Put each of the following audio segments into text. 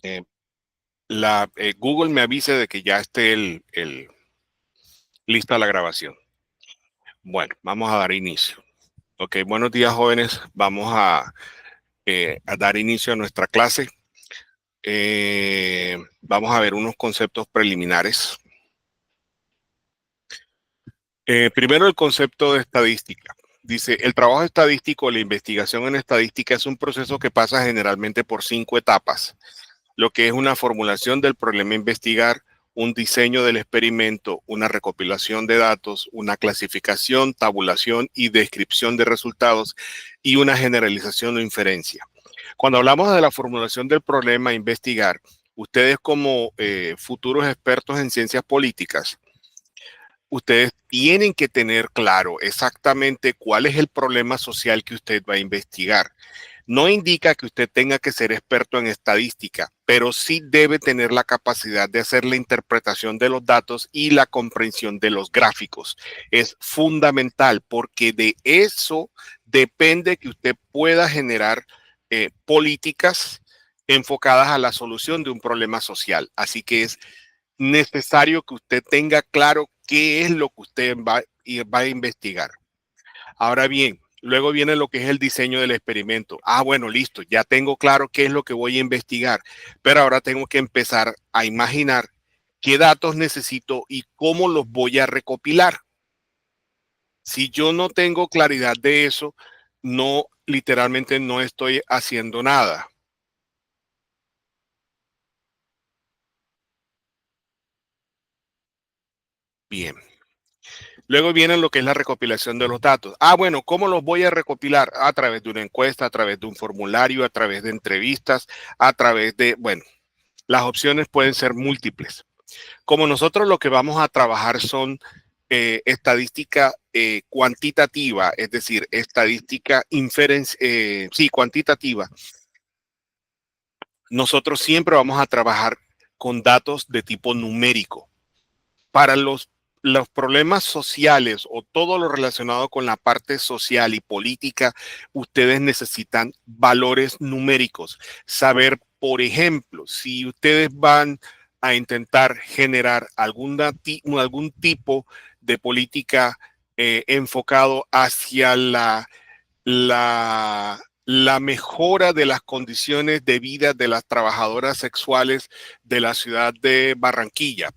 Eh, Google me avise de que ya esté lista la grabación. Bueno, vamos a dar inicio. Ok, buenos días, jóvenes. Vamos a dar inicio a nuestra clase. Vamos a ver unos conceptos preliminares. Primero, el concepto de estadística. Dice, el trabajo estadístico, la investigación en estadística es un proceso que pasa generalmente por 5 etapas, lo que es una formulación del problema a investigar, un diseño del experimento, una recopilación de datos, una clasificación, tabulación y descripción de resultados y una generalización o inferencia. Cuando hablamos de la formulación del problema a investigar, ustedes como futuros expertos en ciencias políticas, ustedes tienen que tener claro exactamente cuál es el problema social que usted va a investigar. No indica que usted tenga que ser experto en estadística, pero sí debe tener la capacidad de hacer la interpretación de los datos y la comprensión de los gráficos. Es fundamental porque de eso depende que usted pueda generar políticas enfocadas a la solución de un problema social. Así que es necesario que usted tenga claro qué es lo que usted va a investigar. Ahora bien, luego viene lo que es el diseño del experimento. Bueno, listo, ya tengo claro qué es lo que voy a investigar, pero ahora tengo que empezar a imaginar qué datos necesito y cómo los voy a recopilar. Si yo no tengo claridad de eso, no, literalmente no estoy haciendo nada. Bien. Luego viene lo que es la recopilación de los datos. Bueno, ¿cómo los voy a recopilar? A través de una encuesta, a través de un formulario, a través de entrevistas, a través de, bueno, las opciones pueden ser múltiples. Como nosotros lo que vamos a trabajar son estadística cuantitativa, es decir, estadística sí, cuantitativa. Nosotros siempre vamos a trabajar con datos de tipo numérico. Para los problemas sociales o todo lo relacionado con la parte social y política, ustedes necesitan valores numéricos. Saber, por ejemplo, si ustedes van a intentar generar algún tipo de política enfocado hacia la mejora de las condiciones de vida de las trabajadoras sexuales de la ciudad de Barranquilla.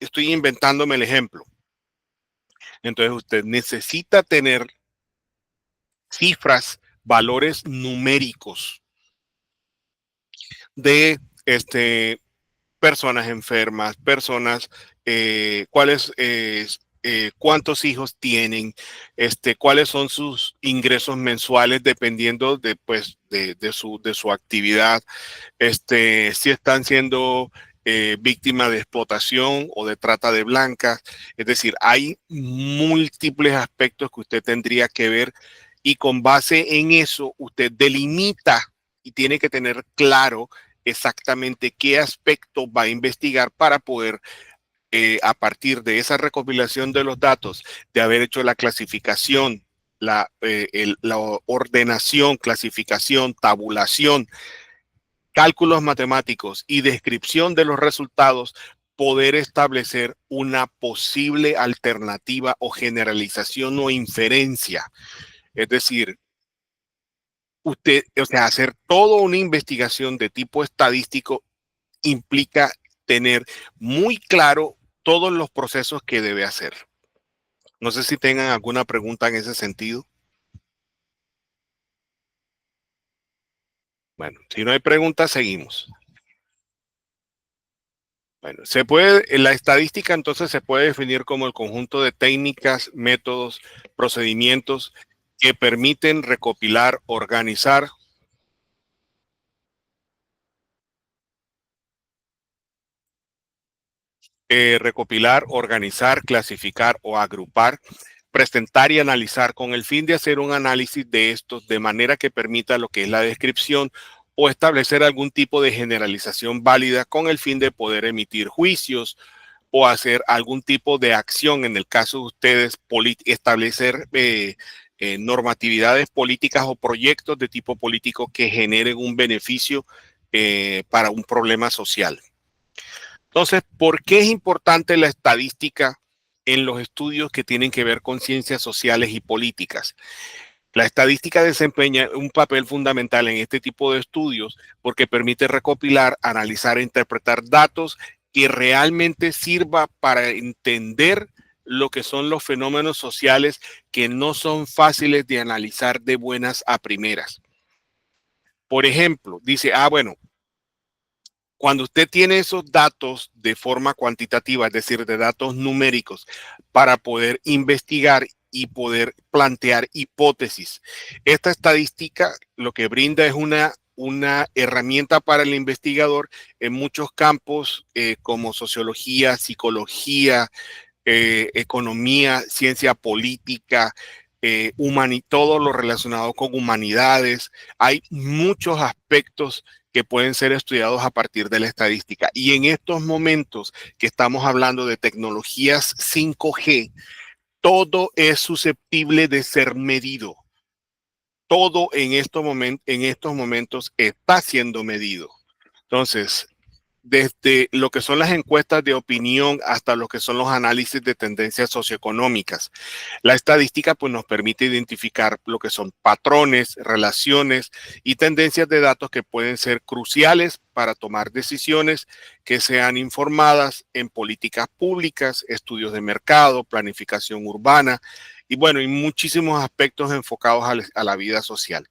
Estoy inventándome el ejemplo. Entonces usted necesita tener cifras, valores numéricos de personas enfermas, personas, cuántos hijos tienen, cuáles son sus ingresos mensuales dependiendo de su actividad, si están siendo víctimas de explotación o de trata de blancas. Es decir, hay múltiples aspectos que usted tendría que ver y con base en eso usted delimita y tiene que tener claro exactamente qué aspecto va a investigar para poder a partir de esa recopilación de los datos, de haber hecho la clasificación, la ordenación, clasificación, tabulación, cálculos matemáticos y descripción de los resultados, poder establecer una posible alternativa o generalización o inferencia. Es decir, usted, o sea, hacer toda una investigación de tipo estadístico implica tener muy claro todos los procesos que debe hacer. No sé si tengan alguna pregunta en ese sentido. Bueno, si no hay preguntas, seguimos. Bueno, la estadística entonces se puede definir como el conjunto de técnicas, métodos, procedimientos que permiten recopilar, organizar, clasificar o agrupar, presentar y analizar con el fin de hacer un análisis de estos de manera que permita lo que es la descripción o establecer algún tipo de generalización válida con el fin de poder emitir juicios o hacer algún tipo de acción en el caso de ustedes, establecer normatividades políticas o proyectos de tipo político que generen un beneficio para un problema social. Entonces, ¿por qué es importante la estadística en los estudios que tienen que ver con ciencias sociales y políticas? La estadística desempeña un papel fundamental en este tipo de estudios porque permite recopilar, analizar e interpretar datos que realmente sirva para entender lo que son los fenómenos sociales que no son fáciles de analizar de buenas a primeras. Por ejemplo, dice, bueno, cuando usted tiene esos datos de forma cuantitativa, es decir, de datos numéricos, para poder investigar y poder plantear hipótesis, esta estadística lo que brinda es una herramienta para el investigador en muchos campos como sociología, psicología, economía, ciencia política, todo lo relacionado con humanidades. Hay muchos aspectos que pueden ser estudiados a partir de la estadística. Y en estos momentos que estamos hablando de tecnologías 5G, todo es susceptible de ser medido. Todo en estos momentos está siendo medido. Entonces, desde lo que son las encuestas de opinión hasta lo que son los análisis de tendencias socioeconómicas. La estadística pues, nos permite identificar lo que son patrones, relaciones y tendencias de datos que pueden ser cruciales para tomar decisiones que sean informadas en políticas públicas, estudios de mercado, planificación urbana y bueno, y muchísimos aspectos enfocados a la vida social.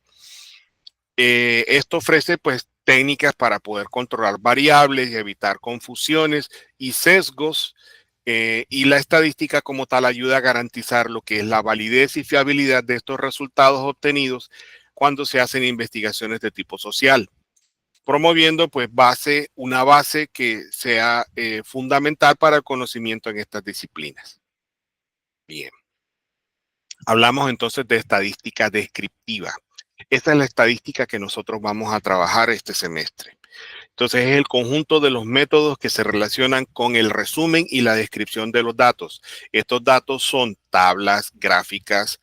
Esto ofrece pues técnicas para poder controlar variables y evitar confusiones y sesgos. Y la estadística como tal ayuda a garantizar lo que es la validez y fiabilidad de estos resultados obtenidos cuando se hacen investigaciones de tipo social, promoviendo pues una base que sea fundamental para el conocimiento en estas disciplinas. Bien, hablamos entonces de estadística descriptiva. Esta es la estadística que nosotros vamos a trabajar este semestre. Entonces es el conjunto de los métodos que se relacionan con el resumen y la descripción de los datos. Estos datos son tablas, gráficas,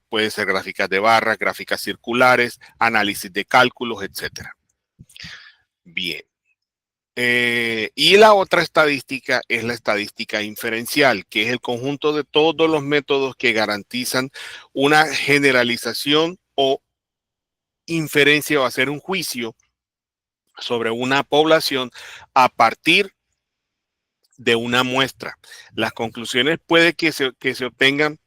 pueden ser gráficas de barras, gráficas circulares, análisis de cálculos, etcétera. Bien. Y la otra estadística es la estadística inferencial, que es el conjunto de todos los métodos que garantizan una generalización o inferencia o hacer un juicio sobre una población a partir de una muestra. Las conclusiones puede que se obtengan,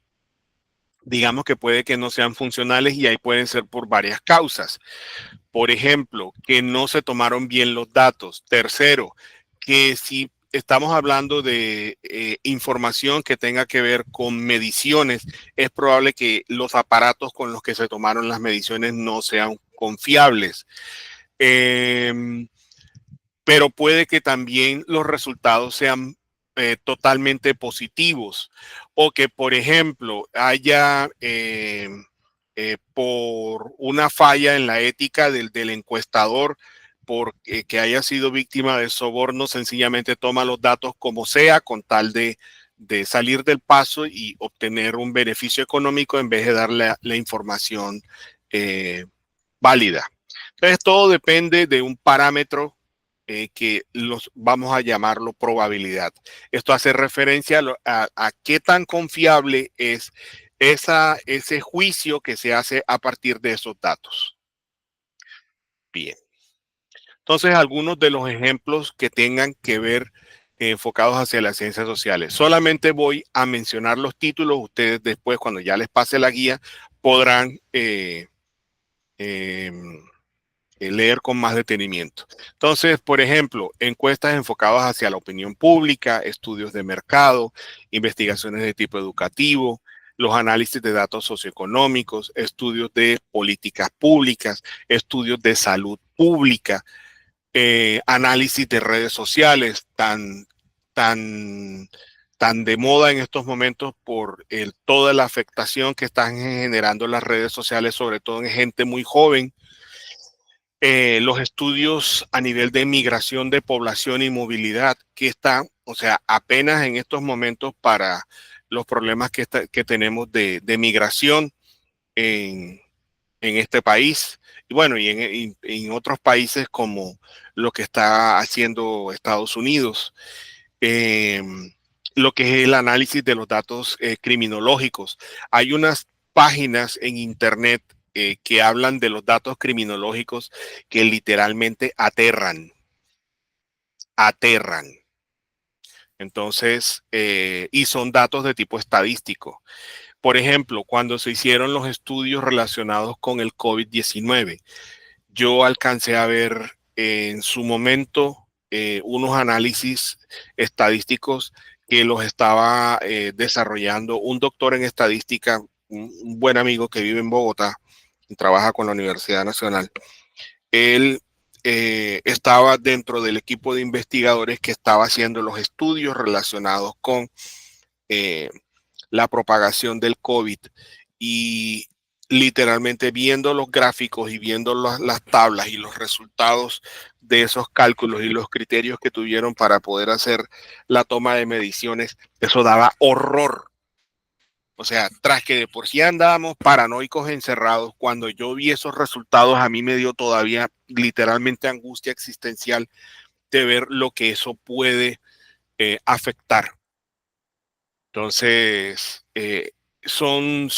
digamos que puede que no sean funcionales y ahí pueden ser por varias causas. Por ejemplo, que no se tomaron bien los datos. Tercero, que si estamos hablando de información que tenga que ver con mediciones, es probable que los aparatos con los que se tomaron las mediciones no sean confiables. Pero puede que también los resultados sean totalmente positivos o que, por ejemplo, haya por una falla en la ética del encuestador, porque que haya sido víctima de soborno, sencillamente toma los datos como sea con tal de salir del paso y obtener un beneficio económico en vez de darle la información válida. Entonces, todo depende de un parámetro que los vamos a llamarlo probabilidad. Esto hace referencia a qué tan confiable es ese juicio que se hace a partir de esos datos. Bien. Entonces, algunos de los ejemplos que tengan que ver enfocados hacia las ciencias sociales. Solamente voy a mencionar los títulos. Ustedes después, cuando ya les pase la guía, podrán leer con más detenimiento. Entonces, por ejemplo, encuestas enfocadas hacia la opinión pública, estudios de mercado, investigaciones de tipo educativo, los análisis de datos socioeconómicos, estudios de políticas públicas, estudios de salud pública, análisis de redes sociales tan de moda en estos momentos por toda la afectación que están generando las redes sociales, sobre todo en gente muy joven. Los estudios a nivel de migración de población y movilidad que están, o sea, apenas en estos momentos para los problemas que tenemos de migración en, en este país y bueno, en otros países como lo que está haciendo Estados Unidos, eh, lo que es el análisis de los datos criminológicos. Hay unas páginas en Internet que hablan de los datos criminológicos que literalmente aterran. Entonces, y son datos de tipo estadístico. Por ejemplo, cuando se hicieron los estudios relacionados con el COVID-19, yo alcancé a ver en su momento unos análisis estadísticos que los estaba desarrollando un doctor en estadística, un buen amigo que vive en Bogotá y trabaja con la Universidad Nacional. Él estaba dentro del equipo de investigadores que estaba haciendo los estudios relacionados con eh, la propagación del COVID y literalmente viendo los gráficos y viendo las tablas y los resultados de esos cálculos y los criterios que tuvieron para poder hacer la toma de mediciones, eso daba horror. O sea, tras que de por sí andábamos paranoicos encerrados, cuando yo vi esos resultados a mí me dio todavía literalmente angustia existencial de ver lo que eso puede afectar. Entonces, son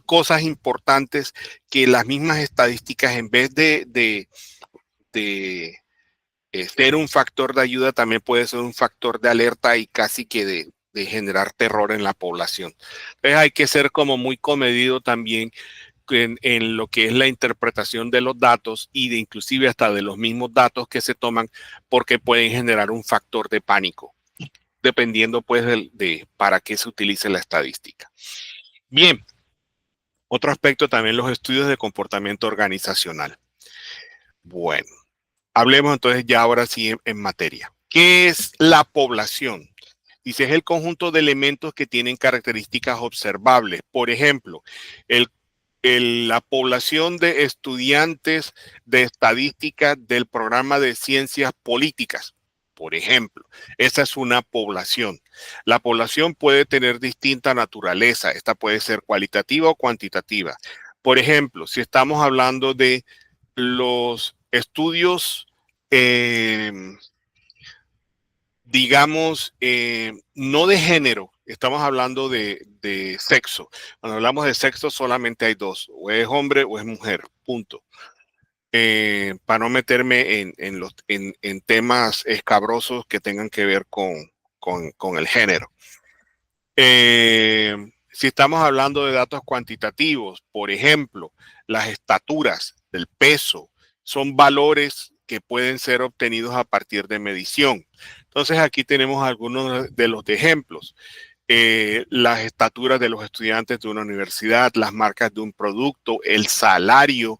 cosas importantes que las mismas estadísticas, en vez de ser un factor de ayuda, también puede ser un factor de alerta y casi que de generar terror en la población. Entonces hay que ser como muy comedido también en lo que es la interpretación de los datos y de inclusive hasta de los mismos datos que se toman, porque pueden generar un factor de pánico dependiendo pues de para qué se utilice la estadística. Bien, otro aspecto también los estudios de comportamiento organizacional. Bueno, hablemos entonces ya ahora sí en materia. ¿Qué es la población? Dice, es el conjunto de elementos que tienen características observables. Por ejemplo, el la población de estudiantes de estadística del programa de ciencias políticas, por ejemplo. Esa es una población. La población puede tener distinta naturaleza. Esta puede ser cualitativa o cuantitativa. Por ejemplo, si estamos hablando de los estudios, digamos, no de género, estamos hablando de sexo. Cuando hablamos de sexo solamente hay dos, o es hombre o es mujer, punto. Para no meterme en temas escabrosos que tengan que ver con el género. Si estamos hablando de datos cuantitativos, por ejemplo, las estaturas, el peso, son valores que pueden ser obtenidos a partir de medición. Entonces aquí tenemos algunos de los ejemplos. Las estaturas de los estudiantes de una universidad, las marcas de un producto, el salario,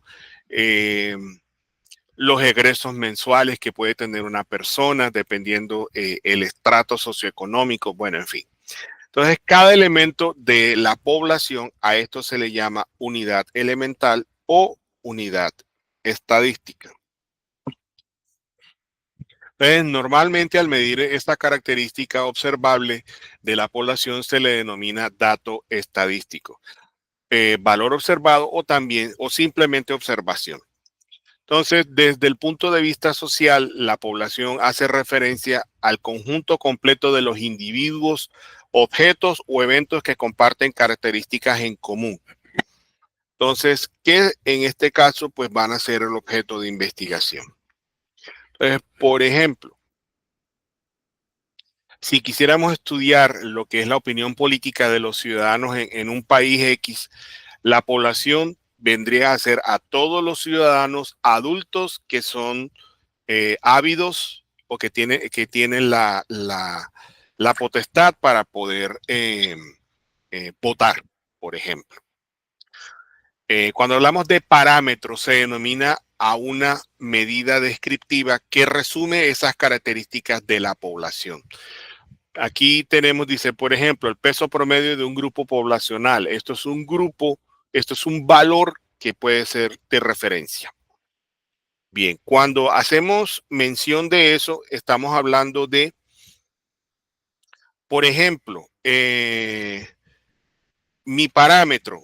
los egresos mensuales que puede tener una persona, dependiendo el estrato socioeconómico, bueno, en fin. Entonces, cada elemento de la población, a esto se le llama unidad elemental o unidad estadística. Entonces, normalmente al medir esta característica observable de la población se le denomina dato estadístico, valor observado o también o simplemente observación. Entonces, desde el punto de vista social, la población hace referencia al conjunto completo de los individuos, objetos o eventos que comparten características en común. Entonces, ¿qué en este caso pues van a ser el objeto de investigación? Entonces, por ejemplo, si quisiéramos estudiar lo que es la opinión política de los ciudadanos en un país X, la población vendría a ser a todos los ciudadanos adultos que son ávidos o que tienen la potestad para poder votar, por ejemplo. Cuando hablamos de parámetros, se denomina a una medida descriptiva que resume esas características de la población. Aquí tenemos, dice, por ejemplo, el peso promedio de un grupo poblacional. Esto es un grupo, esto es un valor que puede ser de referencia. Bien, cuando hacemos mención de eso, estamos hablando de, Por ejemplo, mi parámetro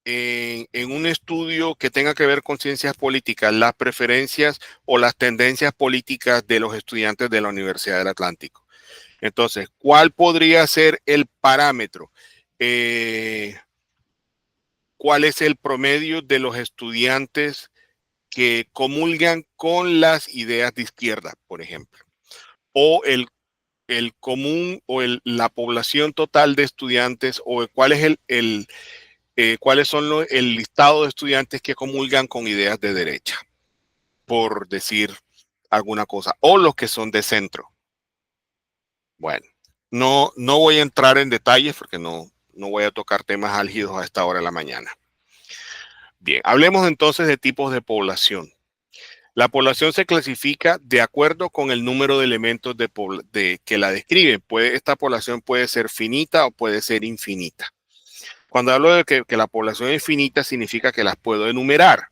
en un estudio que tenga que ver con ciencias políticas, las preferencias o las tendencias políticas de los estudiantes de la Universidad del Atlántico. Entonces, ¿cuál podría ser el parámetro? ¿Cuál es el promedio de los estudiantes que comulgan con las ideas de izquierda, por ejemplo? O el común o la población total de estudiantes, o cuál es cuáles son el listado de estudiantes que comulgan con ideas de derecha, por decir alguna cosa, o los que son de centro. Bueno, no voy a entrar en detalles porque no voy a tocar temas álgidos a esta hora de la mañana. Bien, hablemos entonces de tipos de población. La población se clasifica de acuerdo con el número de elementos que la describen. Esta población puede ser finita o puede ser infinita. Cuando hablo de que la población es finita, significa que las puedo enumerar.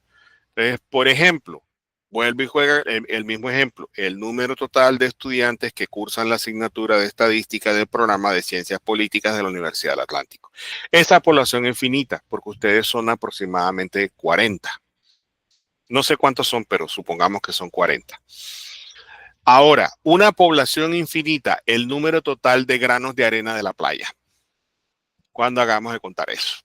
Entonces, por ejemplo, vuelvo y juega el mismo ejemplo. El número total de estudiantes que cursan la asignatura de estadística del programa de ciencias políticas de la Universidad del Atlántico. Esa población es finita porque ustedes son aproximadamente 40. No sé cuántos son, pero supongamos que son 40. Ahora, una población infinita, el número total de granos de arena de la playa. ¿Cuándo hagamos de contar eso?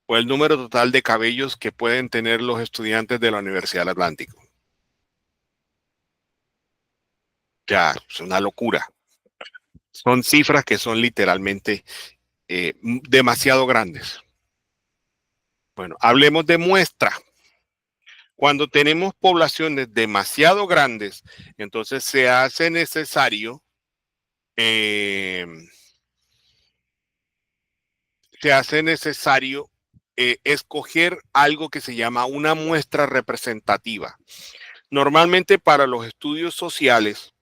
O el número total de cabellos que pueden tener los estudiantes de la Universidad del Atlántico. Ya, es una locura. Son cifras que son literalmente demasiado grandes. Bueno, hablemos de muestra. Cuando tenemos poblaciones demasiado grandes, entonces se hace necesario escoger algo que se llama una muestra representativa. Normalmente para los estudios sociales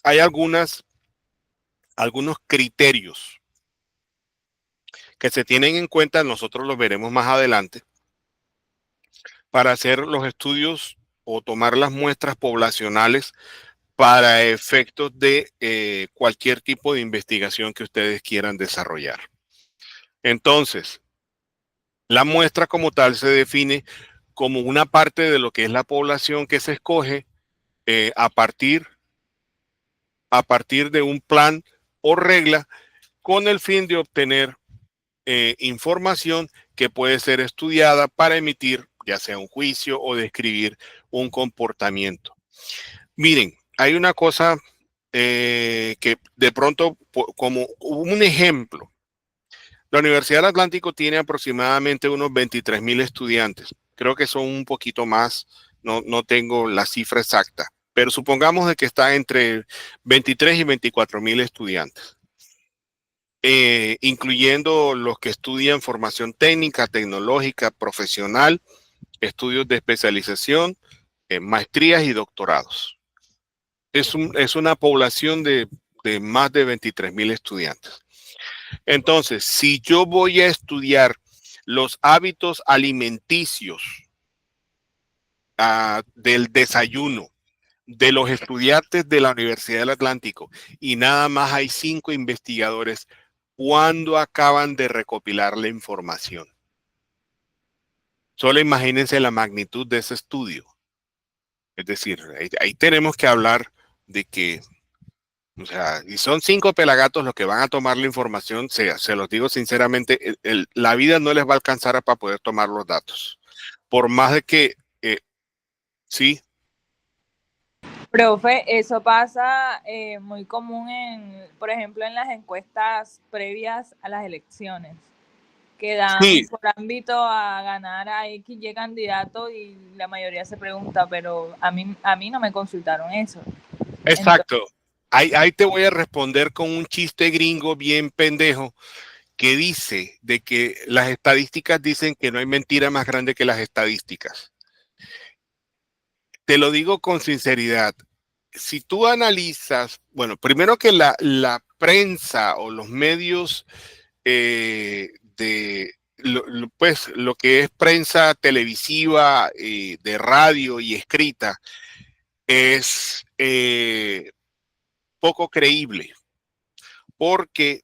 hay algunos criterios que se tienen en cuenta, nosotros los veremos más adelante, para hacer los estudios o tomar las muestras poblacionales para efectos de cualquier tipo de investigación que ustedes quieran desarrollar. Entonces, la muestra como tal se define como una parte de lo que es la población que se escoge a partir de un plan o regla con el fin de obtener información que puede ser estudiada para emitir ya sea un juicio o describir un comportamiento. Miren, hay una cosa que de pronto, como un ejemplo, la Universidad del Atlántico tiene aproximadamente unos 23,000 estudiantes. Creo que son un poquito más, no tengo la cifra exacta, pero supongamos de que está entre 23 y 24,000 estudiantes, incluyendo los que estudian formación técnica, tecnológica, profesional, estudios de especialización, maestrías y doctorados. Es una población de más de 23,000 estudiantes. Entonces, si yo voy a estudiar los hábitos alimenticios del desayuno de los estudiantes de la Universidad del Atlántico y nada más hay 5 investigadores, ¿cuándo acaban de recopilar la información? Solo imagínense la magnitud de ese estudio. Es decir, ahí tenemos que hablar de que, o sea, y son 5 pelagatos los que van a tomar la información, se los digo sinceramente, la vida no les va a alcanzar para poder tomar los datos. Por más de que, sí. Profe, eso pasa muy común por ejemplo, en las encuestas previas a las elecciones, que dan Sí, por ámbito a ganar a X, Y candidato y la mayoría se pregunta, pero a mí no me consultaron eso. Entonces, exacto. Ahí te voy a responder con un chiste gringo bien pendejo que dice de que las estadísticas dicen que no hay mentira más grande que las estadísticas. Te lo digo con sinceridad. Si tú analizas, bueno, primero que la prensa o los medios pues lo que es prensa televisiva, de radio y escrita, es poco creíble. porque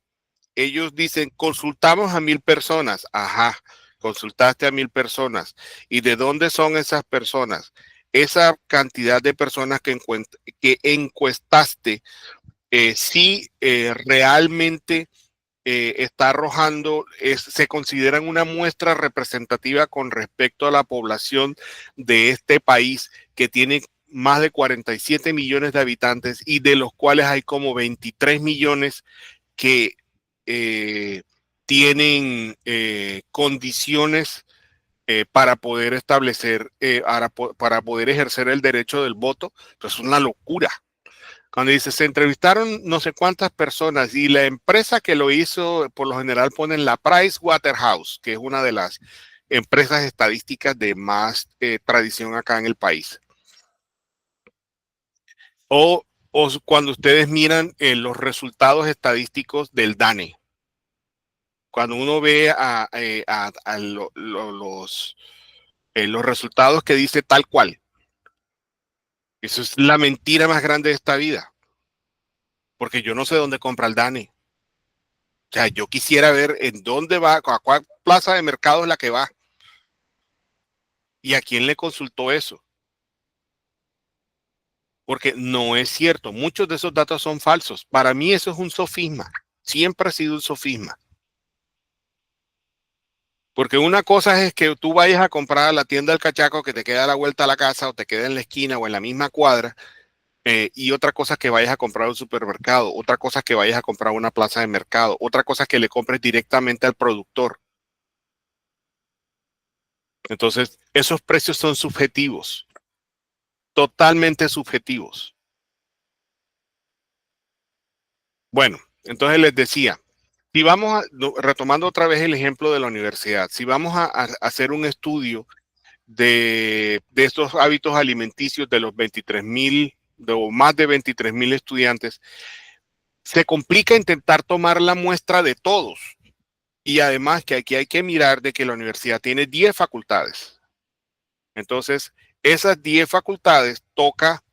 ellos dicen, consultamos a 1,000 personas. Ajá, consultaste a 1,000 personas. ¿Y de dónde son esas personas? Esa cantidad de personas que encuestaste, sí realmente está arrojando, se consideran una muestra representativa con respecto a la población de este país, que tiene más de 47 millones de habitantes y de los cuales hay como 23 millones que tienen condiciones para poder establecer, para poder ejercer el derecho del voto. Pues es una locura. Cuando dice, se entrevistaron no sé cuántas personas y la empresa que lo hizo, por lo general ponen la Price Waterhouse, que es una de las empresas estadísticas de más tradición acá en el país. O cuando ustedes miran los resultados estadísticos del DANE. Cuando uno ve los resultados que dice tal cual. Eso es la mentira más grande de esta vida. Porque yo no sé dónde compra el DANE. O sea, yo quisiera ver en dónde va, a cuál plaza de mercado es la que va. ¿Y a quién le consultó eso? Porque no es cierto. Muchos de esos datos son falsos. Para mí eso es un sofisma. Siempre ha sido un sofisma. Porque una cosa es que tú vayas a comprar a la tienda del cachaco que te queda a la vuelta a la casa o te queda en la esquina o en la misma cuadra. Y otra cosa es que vayas a comprar a un supermercado. Otra cosa es que vayas a comprar a una plaza de mercado. Otra cosa es que le compres directamente al productor. Entonces, esos precios son subjetivos. Totalmente subjetivos. Bueno, entonces les decía, si vamos retomando otra vez el ejemplo de la universidad, si vamos a hacer un estudio de estos hábitos alimenticios de los 23,000 o más de 23,000 estudiantes, se complica intentar tomar la muestra de todos. Y además que aquí hay que mirar de que la universidad tiene 10 facultades. Entonces, esas 10 facultades toca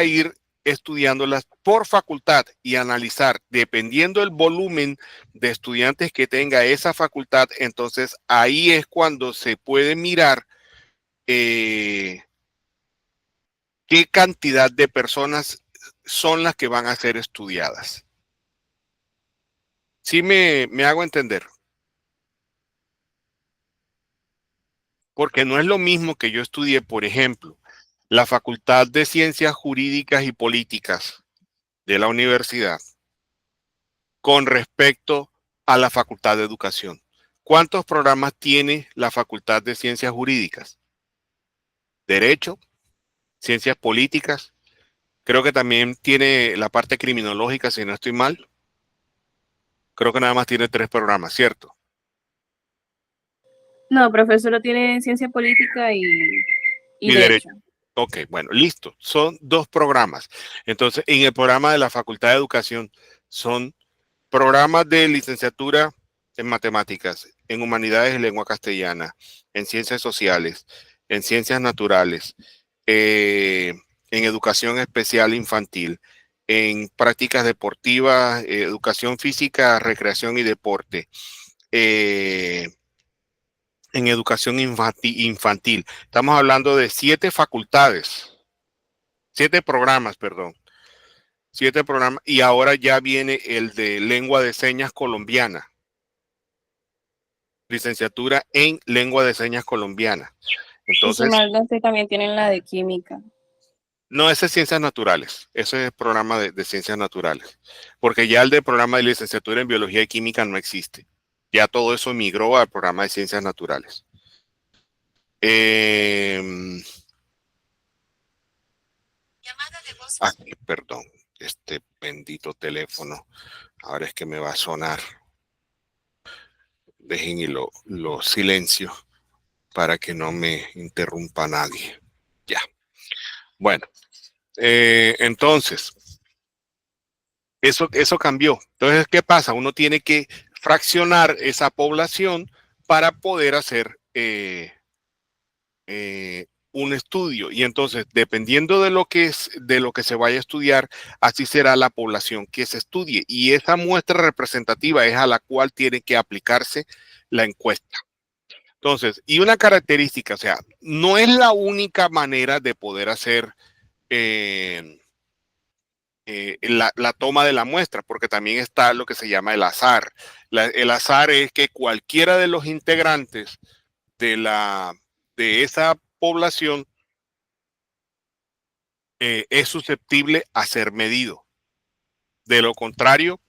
ir estudiándolas por facultad y analizar, dependiendo del volumen de estudiantes que tenga esa facultad. Entonces ahí es cuando se puede mirar qué cantidad de personas son las que van a ser estudiadas. ¿Sí me hago entender? Porque no es lo mismo que yo estudié, por ejemplo, la Facultad de Ciencias Jurídicas y Políticas de la universidad con respecto a la Facultad de Educación. ¿Cuántos programas tiene la Facultad de Ciencias Jurídicas? Derecho, Ciencias Políticas, creo que también tiene la parte criminológica, si no estoy mal. Creo que nada más tiene 3 programas, ¿cierto? No, profesor, tiene ciencia política y derecho. Ok, bueno, listo. Son 2 programas. Entonces, en el programa de la Facultad de Educación son programas de licenciatura en matemáticas, en humanidades y lengua castellana, en ciencias sociales, en ciencias naturales, en educación especial infantil, en prácticas deportivas, educación física, recreación y deporte, en educación infantil. Estamos hablando de 7 facultades, 7 programas, perdón. 7 programas, y ahora ya viene el de lengua de señas colombiana. Licenciatura en lengua de señas colombiana. Entonces, y si también tienen la de química. No, ese es ciencias naturales. Ese es el programa de ciencias naturales. Porque ya el de programa de licenciatura en biología y química no existe. Ya todo eso migró al programa de ciencias naturales. Perdón, este bendito teléfono. Ahora es que me va a sonar. Dejen y lo silencio para que no me interrumpa nadie. Ya. Bueno, entonces, eso cambió. Entonces, ¿qué pasa? Uno tiene que fraccionar esa población para poder hacer un estudio y entonces dependiendo de lo que se vaya a estudiar, así será la población que se estudie y esa muestra representativa es a la cual tiene que aplicarse la encuesta. Entonces, y una característica, o sea, no es la única manera de poder hacer la toma de la muestra, porque también está lo que se llama el azar. El azar es que cualquiera de los integrantes de esa población es susceptible a ser medido. De lo contrario,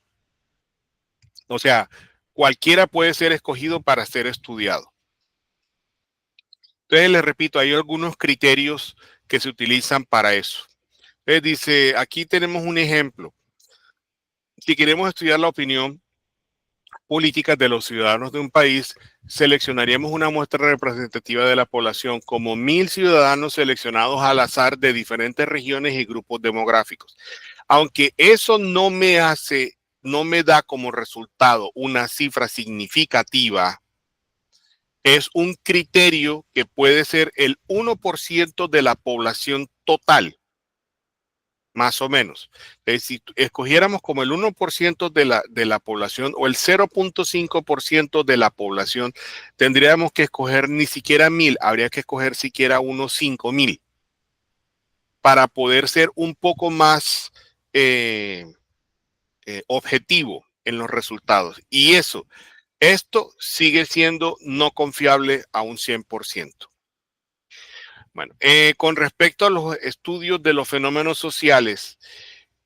o sea, cualquiera puede ser escogido para ser estudiado. Entonces, les repito, hay algunos criterios que se utilizan para eso. Entonces, dice, aquí tenemos un ejemplo. Si queremos estudiar la opinión política de los ciudadanos de un país, seleccionaríamos una muestra representativa de la población como 1000 ciudadanos seleccionados al azar de diferentes regiones y grupos demográficos. Aunque eso no me da como resultado una cifra significativa, es un criterio que puede ser el 1% de la población total. Más o menos. Si escogiéramos como el 1% de la población o el 0.5% de la población, tendríamos que escoger ni siquiera 1000, habría que escoger siquiera unos 5000 para poder ser un poco más objetivo en los resultados. Y esto sigue siendo no confiable a un 100%. Bueno, con respecto a los estudios de los fenómenos sociales,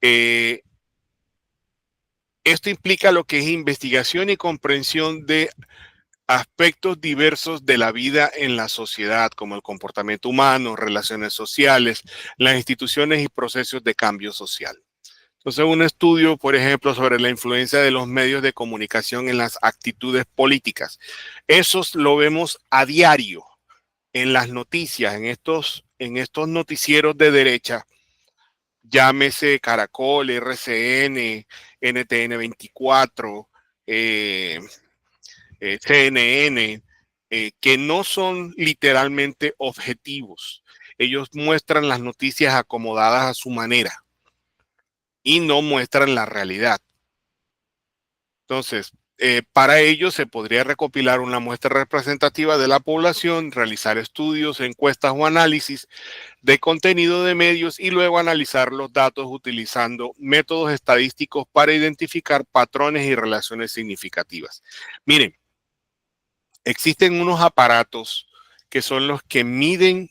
esto implica lo que es investigación y comprensión de aspectos diversos de la vida en la sociedad, como el comportamiento humano, relaciones sociales, las instituciones y procesos de cambio social. Entonces, un estudio, por ejemplo, sobre la influencia de los medios de comunicación en las actitudes políticas. Eso lo vemos a diario en las noticias, en estos noticieros de derecha, llámese Caracol, RCN, NTN 24, CNN, que no son literalmente objetivos. Ellos muestran las noticias acomodadas a su manera y no muestran la realidad. Entonces, para ello se podría recopilar una muestra representativa de la población, realizar estudios, encuestas o análisis de contenido de medios y luego analizar los datos utilizando métodos estadísticos para identificar patrones y relaciones significativas. Miren, existen unos aparatos que son los que miden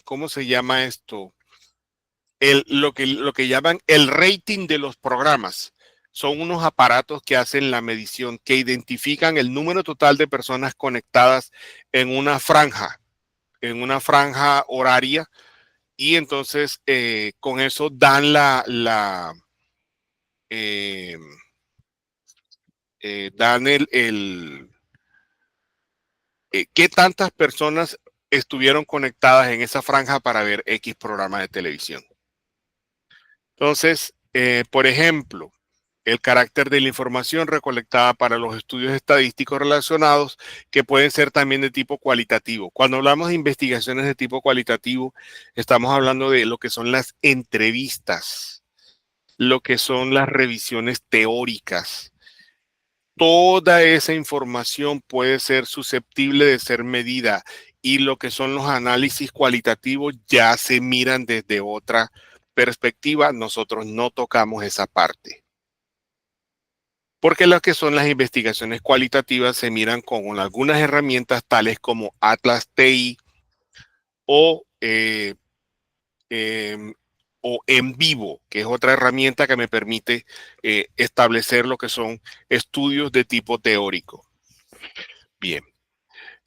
¿cómo se llama esto? Lo que llaman el rating de los programas. Son unos aparatos que hacen la medición, que identifican el número total de personas conectadas en una franja horaria, y entonces con eso dan dan qué tantas personas estuvieron conectadas en esa franja para ver X programa de televisión. Entonces, por ejemplo, el carácter de la información recolectada para los estudios estadísticos relacionados, que pueden ser también de tipo cualitativo. Cuando hablamos de investigaciones de tipo cualitativo, estamos hablando de lo que son las entrevistas, lo que son las revisiones teóricas. Toda esa información puede ser susceptible de ser medida y lo que son los análisis cualitativos ya se miran desde otra perspectiva. Nosotros no tocamos esa parte. Porque lo que son las investigaciones cualitativas se miran con algunas herramientas tales como Atlas TI o en vivo, que es otra herramienta que me permite establecer lo que son estudios de tipo teórico. Bien.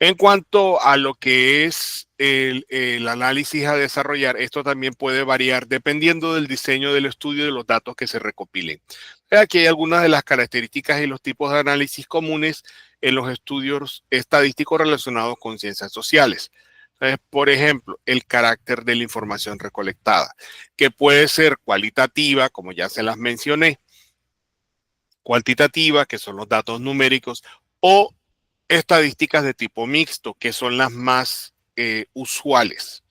En cuanto a lo que es el análisis a desarrollar, esto también puede variar dependiendo del diseño del estudio y de los datos que se recopilen. Aquí hay algunas de las características y los tipos de análisis comunes en los estudios estadísticos relacionados con ciencias sociales. Entonces, por ejemplo, el carácter de la información recolectada, que puede ser cualitativa, como ya se las mencioné, cuantitativa, que son los datos numéricos, o estadísticas de tipo mixto, que son las más usuales,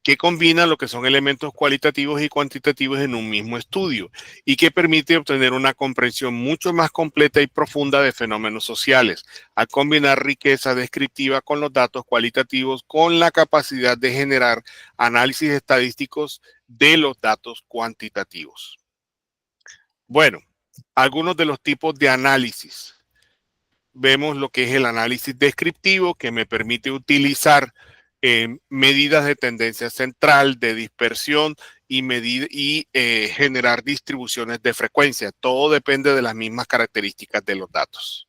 que combina lo que son elementos cualitativos y cuantitativos en un mismo estudio y que permite obtener una comprensión mucho más completa y profunda de fenómenos sociales, al combinar riqueza descriptiva con los datos cualitativos con la capacidad de generar análisis estadísticos de los datos cuantitativos. Bueno, algunos de los tipos de análisis. Vemos lo que es el análisis descriptivo, que me permite utilizar medidas de tendencia central, de dispersión y generar distribuciones de frecuencia. Todo depende de las mismas características de los datos.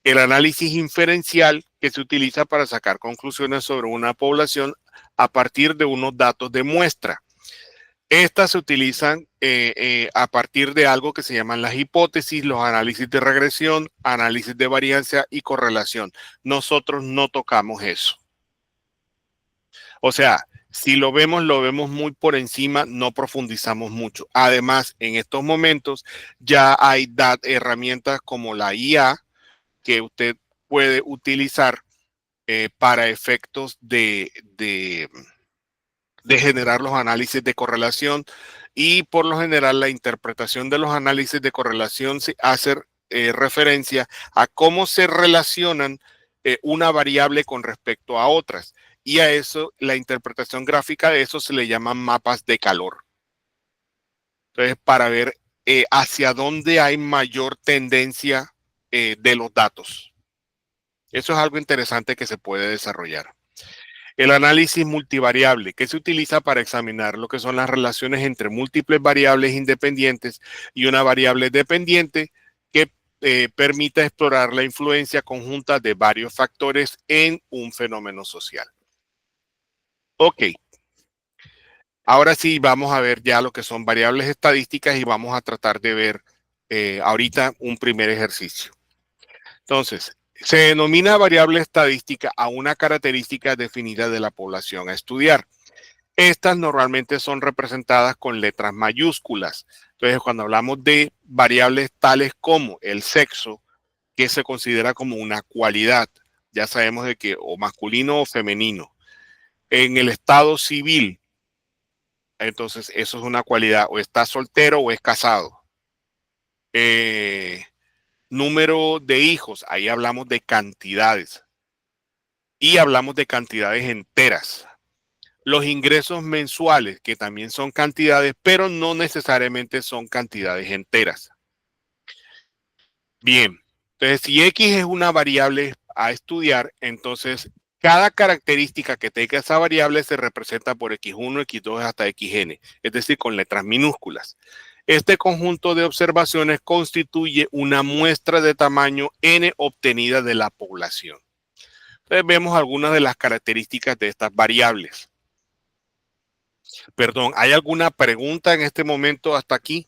El análisis inferencial, que se utiliza para sacar conclusiones sobre una población a partir de unos datos de muestra. Estas se utilizan a partir de algo que se llaman las hipótesis, los análisis de regresión, análisis de varianza y correlación. Nosotros no tocamos eso. O sea, si lo vemos muy por encima, no profundizamos mucho. Además, en estos momentos ya hay herramientas como la IA que usted puede utilizar para efectos de generar los análisis de correlación, y por lo general la interpretación de los análisis de correlación se hace referencia a cómo se relacionan una variable con respecto a otras, y a eso, la interpretación gráfica de eso se le llaman mapas de calor. Entonces, para ver hacia dónde hay mayor tendencia de los datos. Eso es algo interesante que se puede desarrollar. El análisis multivariable, que se utiliza para examinar lo que son las relaciones entre múltiples variables independientes y una variable dependiente que permita explorar la influencia conjunta de varios factores en un fenómeno social. Ok. Ahora sí vamos a ver ya lo que son variables estadísticas y vamos a tratar de ver ahorita un primer ejercicio. Entonces, se denomina variable estadística a una característica definida de la población a estudiar. Estas normalmente son representadas con letras mayúsculas. Entonces, cuando hablamos de variables tales como el sexo, que se considera como una cualidad, ya sabemos de que o masculino o femenino. En el estado civil, entonces eso es una cualidad, o está soltero o es casado. Número de hijos, ahí hablamos de cantidades. Y hablamos de cantidades enteras. Los ingresos mensuales, que también son cantidades, pero no necesariamente son cantidades enteras. Bien, entonces si X es una variable a estudiar, entonces cada característica que tenga esa variable se representa por X1, X2 hasta XN, es decir, con letras minúsculas. Este conjunto de observaciones constituye una muestra de tamaño N obtenida de la población. Entonces vemos algunas de las características de estas variables. Perdón, ¿hay alguna pregunta en este momento hasta aquí?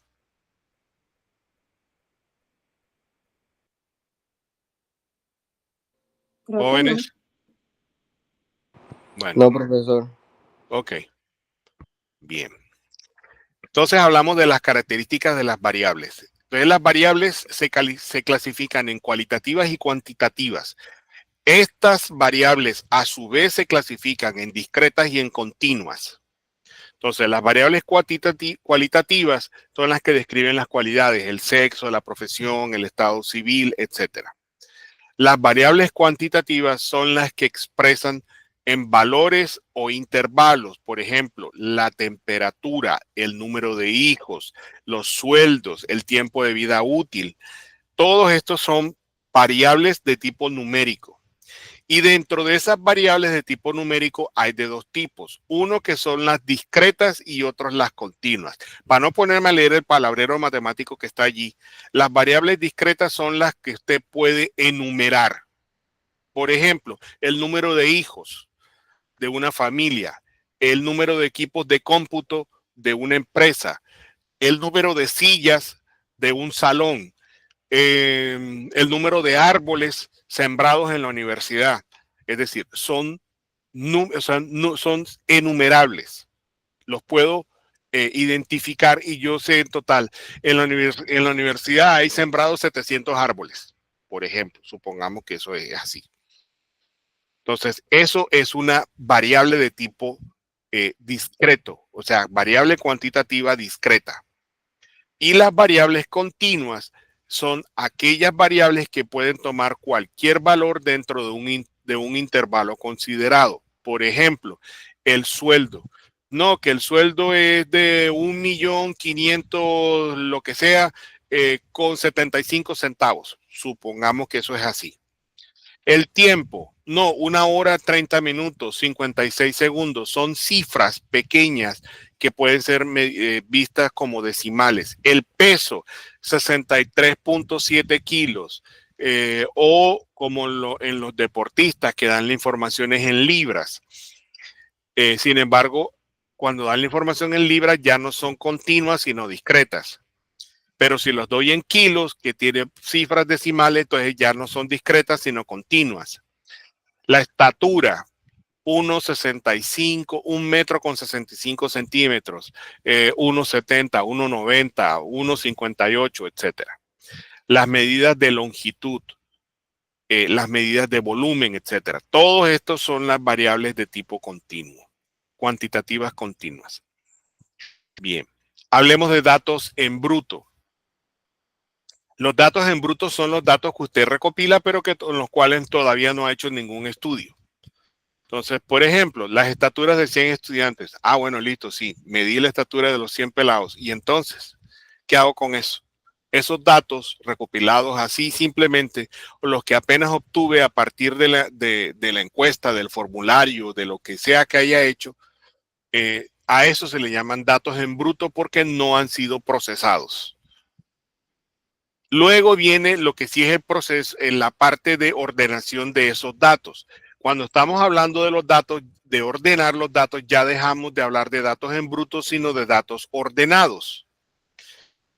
¿Jóvenes? Bueno. No, profesor. Ok. Bien. Entonces hablamos de las características de las variables. Entonces las variables se clasifican en cualitativas y cuantitativas. Estas variables a su vez se clasifican en discretas y en continuas. Entonces las variables cualitativas son las que describen las cualidades, el sexo, la profesión, el estado civil, etc. Las variables cuantitativas son las que expresan en valores o intervalos, por ejemplo, la temperatura, el número de hijos, los sueldos, el tiempo de vida útil. Todos estos son variables de tipo numérico. Y dentro de esas variables de tipo numérico hay de dos tipos. Uno que son las discretas y otros las continuas. Para no ponerme a leer el palabrero matemático que está allí, las variables discretas son las que usted puede enumerar. Por ejemplo, el número de hijos de una familia, el número de equipos de cómputo de una empresa, el número de sillas de un salón, el número de árboles sembrados en la universidad. Es decir, son enumerables. Los puedo identificar y yo sé en total, en la universidad hay sembrados 700 árboles, por ejemplo. Supongamos que eso es así. Entonces, eso es una variable de tipo discreto, o sea, variable cuantitativa discreta. Y las variables continuas son aquellas variables que pueden tomar cualquier valor dentro de un intervalo considerado. Por ejemplo, el sueldo. No, que el sueldo es de 1.500.000, lo que sea, con 75 centavos. Supongamos que eso es así. El tiempo, no, 1 hora, 30 minutos, 56 segundos, son cifras pequeñas que pueden ser vistas como decimales. El peso, 63.7 kilos, o como en los deportistas que dan la información es en libras. Sin embargo, cuando dan la información en libras ya no son continuas, sino discretas. Pero si los doy en kilos, que tiene cifras decimales, entonces ya no son discretas, sino continuas. La estatura, 1,65, 1,65 m, 1,70, 1,90, 1,58, etcétera. Las medidas de longitud, las medidas de volumen, etcétera. Todos estos son las variables de tipo continuo, cuantitativas continuas. Bien, hablemos de datos en bruto. Los datos en bruto son los datos que usted recopila, pero con los cuales todavía no ha hecho ningún estudio. Entonces, por ejemplo, las estaturas de 100 estudiantes. Ah, bueno, listo, sí, medí la estatura de los 100 pelados. Y entonces, ¿qué hago con eso? Esos datos recopilados así simplemente, o los que apenas obtuve a partir de la encuesta, del formulario, de lo que sea que haya hecho, a eso se le llaman datos en bruto porque no han sido procesados. Luego viene lo que sí es el proceso, en la parte de ordenación de esos datos. Cuando estamos hablando de los datos, de ordenar los datos, ya dejamos de hablar de datos en bruto, sino de datos ordenados.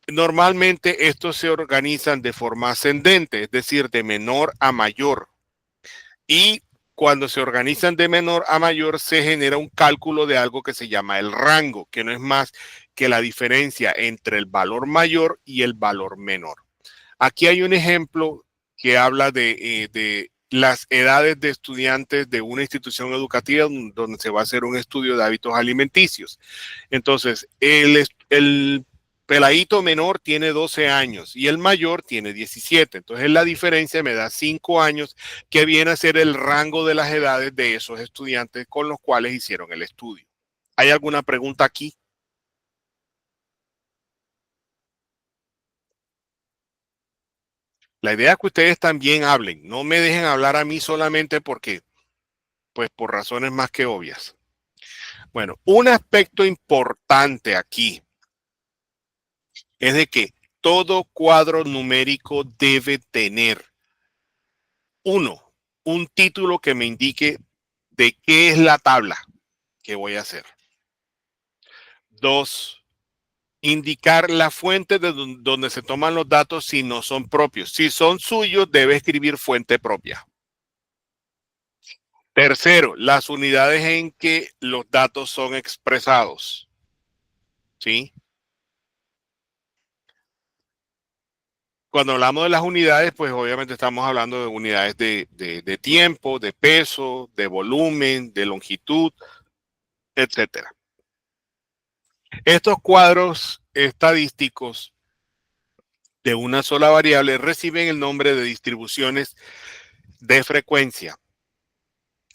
Normalmente estos se organizan de forma ascendente, es decir, de menor a mayor. Y cuando se organizan de menor a mayor, se genera un cálculo de algo que se llama el rango, que no es más que la diferencia entre el valor mayor y el valor menor. Aquí hay un ejemplo que habla de las edades de estudiantes de una institución educativa donde se va a hacer un estudio de hábitos alimenticios. Entonces, el peladito menor tiene 12 años y el mayor tiene 17. Entonces, la diferencia me da 5 años, que viene a ser el rango de las edades de esos estudiantes con los cuales hicieron el estudio. ¿Hay alguna pregunta aquí? La idea es que ustedes también hablen, no me dejen hablar a mí solamente porque, pues por razones más que obvias. Bueno, un aspecto importante aquí es de que todo cuadro numérico debe tener, uno, un título que me indique de qué es la tabla que voy a hacer. Dos, indicar la fuente de donde se toman los datos si no son propios. Si son suyos, debe escribir fuente propia. Tercero, las unidades en que los datos son expresados. ¿Sí? Cuando hablamos de las unidades, pues obviamente estamos hablando de unidades de tiempo, de peso, de volumen, de longitud, etcétera. Estos cuadros estadísticos de una sola variable reciben el nombre de distribuciones de frecuencia.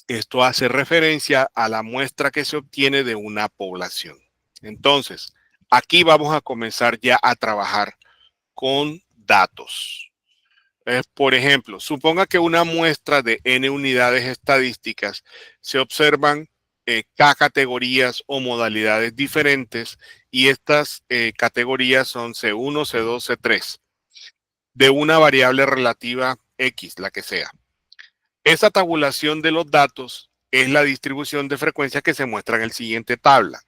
Esto hace referencia a la muestra que se obtiene de una población. Entonces, aquí vamos a comenzar ya a trabajar con datos. Por ejemplo, suponga que una muestra de n unidades estadísticas se observan K categorías o modalidades diferentes, y estas categorías son C1, C2, C3 de una variable relativa X, la que sea. Esa tabulación de los datos es la distribución de frecuencia que se muestra en la siguiente tabla.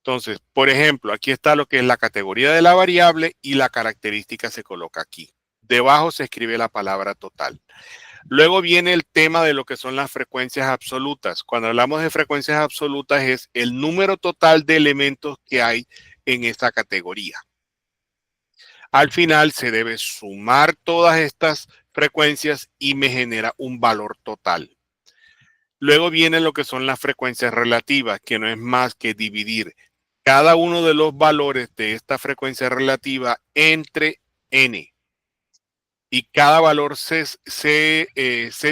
Entonces, por ejemplo, aquí está lo que es la categoría de la variable y la característica se coloca aquí. Debajo se escribe la palabra total. Luego viene el tema de lo que son las frecuencias absolutas. Cuando hablamos de frecuencias absolutas es el número total de elementos que hay en esta categoría. Al final se debe sumar todas estas frecuencias y me genera un valor total. Luego viene lo que son las frecuencias relativas, que no es más que dividir cada uno de los valores de esta frecuencia relativa entre n. Y cada valor se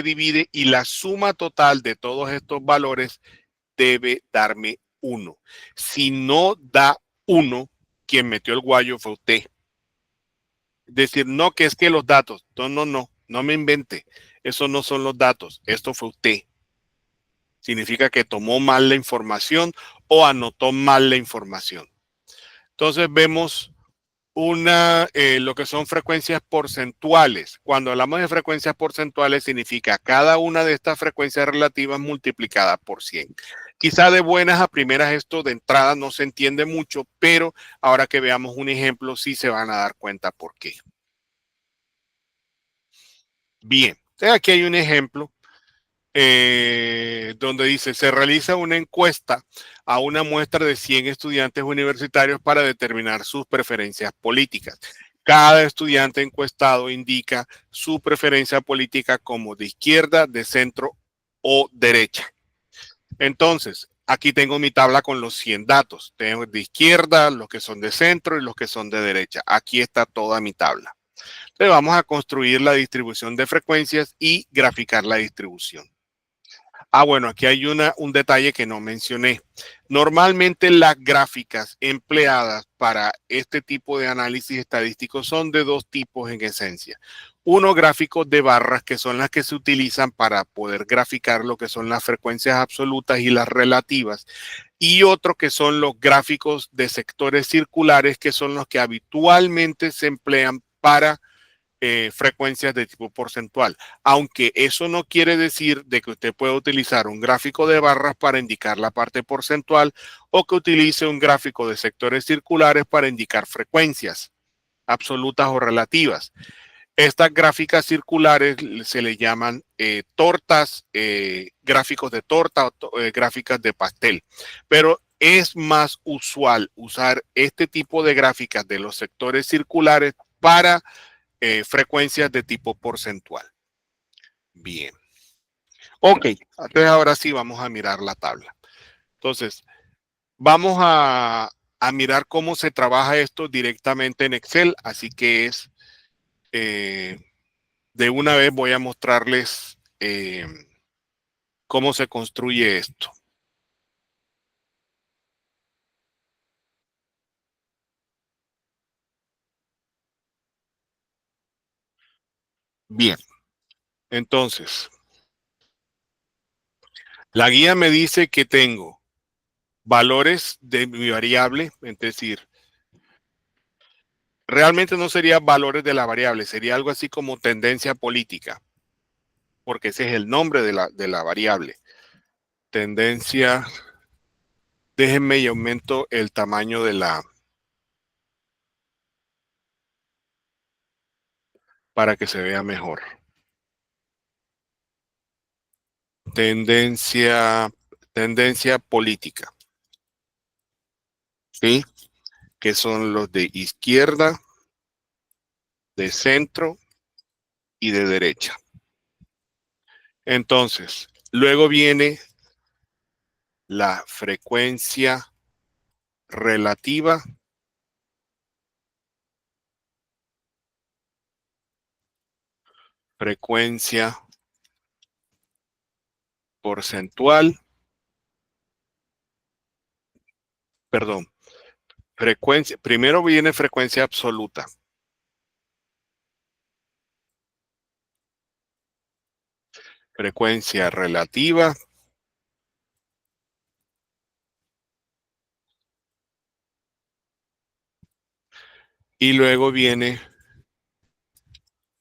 divide y la suma total de todos estos valores debe darme 1. Si no da 1, quien metió el guayo fue usted. Decir, no, que es que los datos, no me invente. Esos no son los datos, esto fue usted. Significa que tomó mal la información o anotó mal la información. Entonces vemos lo que son frecuencias porcentuales. Cuando hablamos de frecuencias porcentuales significa cada una de estas frecuencias relativas multiplicada por 100. Quizá de buenas a primeras esto de entrada no se entiende mucho, pero ahora que veamos un ejemplo sí se van a dar cuenta por qué. Bien, aquí hay un ejemplo donde dice, se realiza una encuesta a una muestra de 100 estudiantes universitarios para determinar sus preferencias políticas. Cada estudiante encuestado indica su preferencia política como de izquierda, de centro o derecha. Entonces, aquí tengo mi tabla con los 100 datos. Tengo de izquierda, los que son de centro y los que son de derecha. Aquí está toda mi tabla. Entonces, vamos a construir la distribución de frecuencias y graficar la distribución. Bueno, aquí hay un detalle que no mencioné. Normalmente las gráficas empleadas para este tipo de análisis estadístico son de dos tipos en esencia. Uno, gráficos de barras, que son las que se utilizan para poder graficar lo que son las frecuencias absolutas y las relativas. Y otro que son los gráficos de sectores circulares, que son los que habitualmente se emplean para frecuencias de tipo porcentual, aunque eso no quiere decir de que usted pueda utilizar un gráfico de barras para indicar la parte porcentual o que utilice un gráfico de sectores circulares para indicar frecuencias absolutas o relativas. Estas gráficas circulares se le llaman tortas, gráficos de torta o gráficas de pastel, pero es más usual usar este tipo de gráficas de los sectores circulares para frecuencias de tipo porcentual. Bien. Ok, entonces ahora sí vamos a mirar la tabla. Entonces, vamos a mirar cómo se trabaja esto directamente en Excel. Así que es, de una vez voy a mostrarles cómo se construye esto. Bien, entonces, la guía me dice que tengo valores de mi variable, es decir, realmente no sería valores de la variable, sería algo así como tendencia política, porque ese es el nombre de la variable. Tendencia, déjenme y aumento el tamaño de para que se vea mejor. Tendencia política. ¿Sí? Que son los de izquierda, de centro y de derecha. Entonces, luego viene la frecuencia relativa, frecuencia porcentual, perdón, frecuencia, primero viene frecuencia absoluta. Frecuencia relativa, y luego viene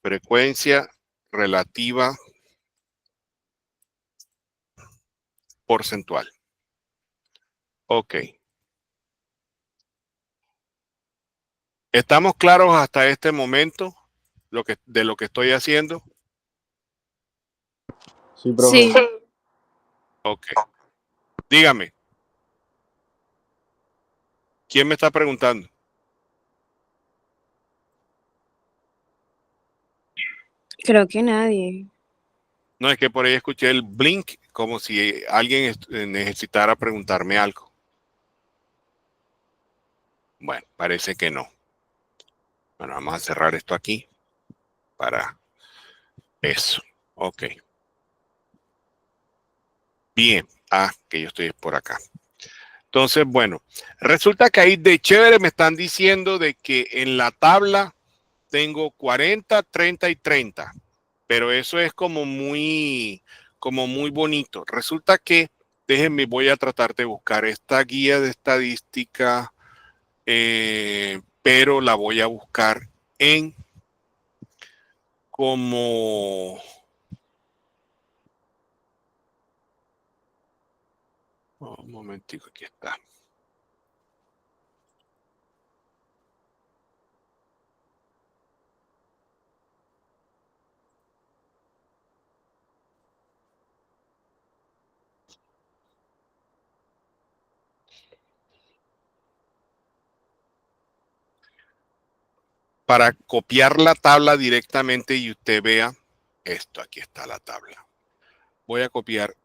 frecuencia relativa porcentual. Ok. ¿Estamos claros hasta este momento de lo que estoy haciendo? Sí, profe. Sí. Ok. Dígame. ¿Quién me está preguntando? Creo que nadie. No, es que por ahí escuché el blink como si alguien necesitara preguntarme algo. Bueno, parece que no. Bueno, vamos a cerrar esto aquí para eso. Ok. Bien. Ah, que yo estoy por acá. Entonces, bueno, resulta que ahí de chévere me están diciendo de que en la tabla tengo 40, 30 y 30. Pero eso es como muy bonito. Resulta que, déjenme, voy a tratar de buscar esta guía de estadística, pero la voy a buscar en como... Oh, un momentico, aquí está. Para copiar la tabla directamente y usted vea esto, aquí está la tabla. Voy a copiar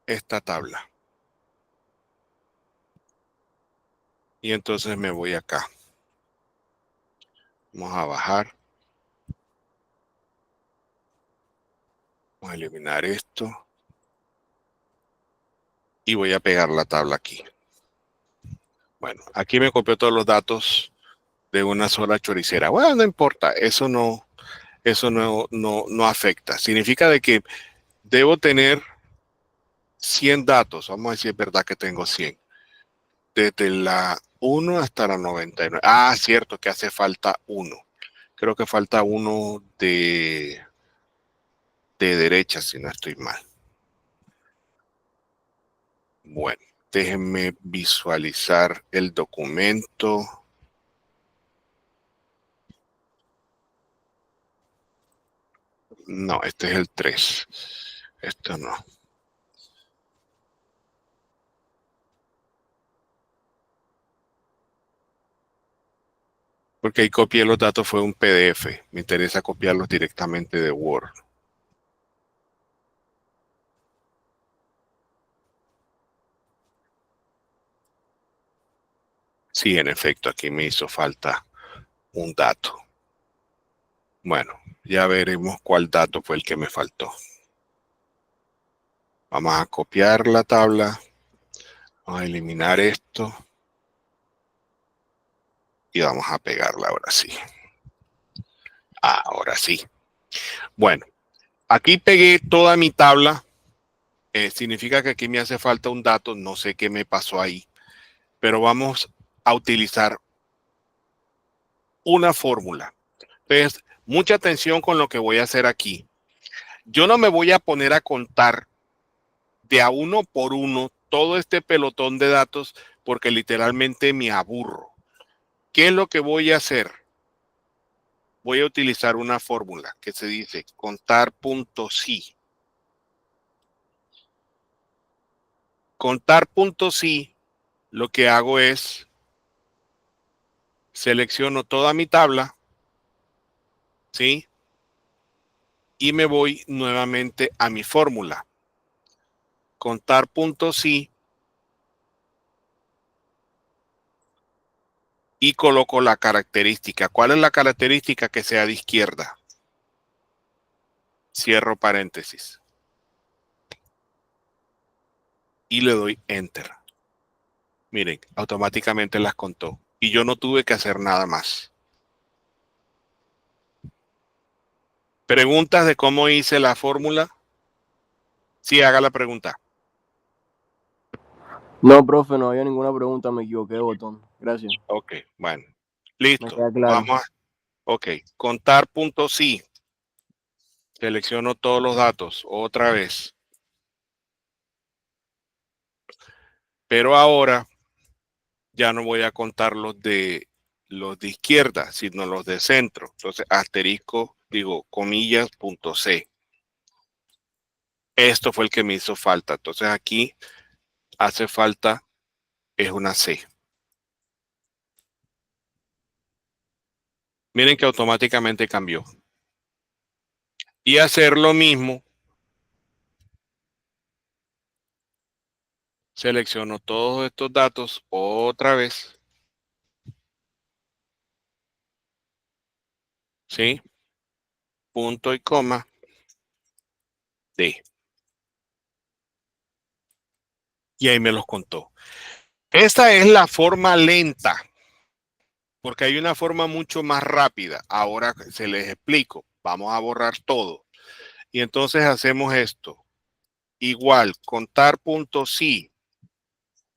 esta tabla. Y entonces me voy acá. Vamos a bajar. Vamos a eliminar esto. Y voy a pegar la tabla aquí. Bueno, aquí me copió todos los datos de una sola choricera. Bueno, no importa, eso no afecta. Significa de que debo tener 100 datos. Vamos a decir, es verdad que tengo 100. Desde la 1 hasta la 99. Ah, cierto que hace falta uno. Creo que falta uno de derecha, si no estoy mal. Bueno, déjenme visualizar el documento. No, este es el 3. Esto no. Porque ahí copié los datos, fue un PDF. Me interesa copiarlos directamente de Word. Sí, en efecto, aquí me hizo falta un dato. Bueno, ya veremos cuál dato fue el que me faltó. Vamos a copiar la tabla. Vamos a eliminar esto. Y vamos a pegarla ahora sí. Ahora sí. Bueno, aquí pegué toda mi tabla. Significa que aquí me hace falta un dato. No sé qué me pasó ahí. Pero vamos a utilizar una fórmula. Entonces, mucha atención con lo que voy a hacer aquí. Yo no me voy a poner a contar de a uno por uno todo este pelotón de datos porque literalmente me aburro. ¿Qué es lo que voy a hacer? Voy a utilizar una fórmula que se dice contar puntos sí. Contar puntos sí, lo que hago es selecciono toda mi tabla, ¿sí? Y me voy nuevamente a mi fórmula. Contar puntos sí. Y coloco la característica. ¿Cuál es la característica? Que sea de izquierda. Cierro paréntesis. Y le doy Enter. Miren, automáticamente las contó. Y yo no tuve que hacer nada más. ¿Preguntas de cómo hice la fórmula? Sí, haga la pregunta. No, profe, no había ninguna pregunta, me equivoqué de botón. Gracias. Ok, bueno. Me Listo. queda claro. Vamos a... Ok, contar punto sí. Selecciono todos los datos otra vez. Pero ahora ya no voy a contar los de izquierda, sino los de centro. Entonces, asterisco, digo, comillas, punto C. Esto fue el que me hizo falta. Entonces, aquí hace falta, es una C. Miren que automáticamente cambió. y hacer lo mismo. Selecciono todos estos datos otra vez. ¿Sí? Punto y coma. D. Y ahí me los contó. Esta es la forma lenta, porque hay una forma mucho más rápida. Ahora se les explico. Vamos a borrar todo. Y entonces hacemos esto. Igual, contar punto sí.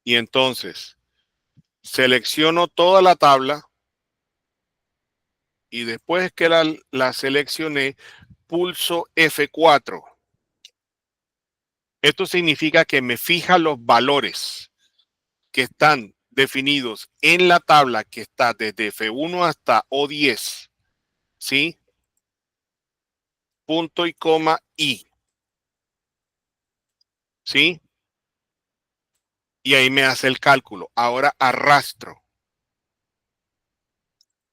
Y entonces selecciono toda la tabla y después que la seleccioné, pulso F4. Esto significa que me fija los valores que están definidos en la tabla que está desde F1 hasta O10. ¿Sí? Punto y coma I. ¿Sí? Y ahí me hace el cálculo. Ahora arrastro.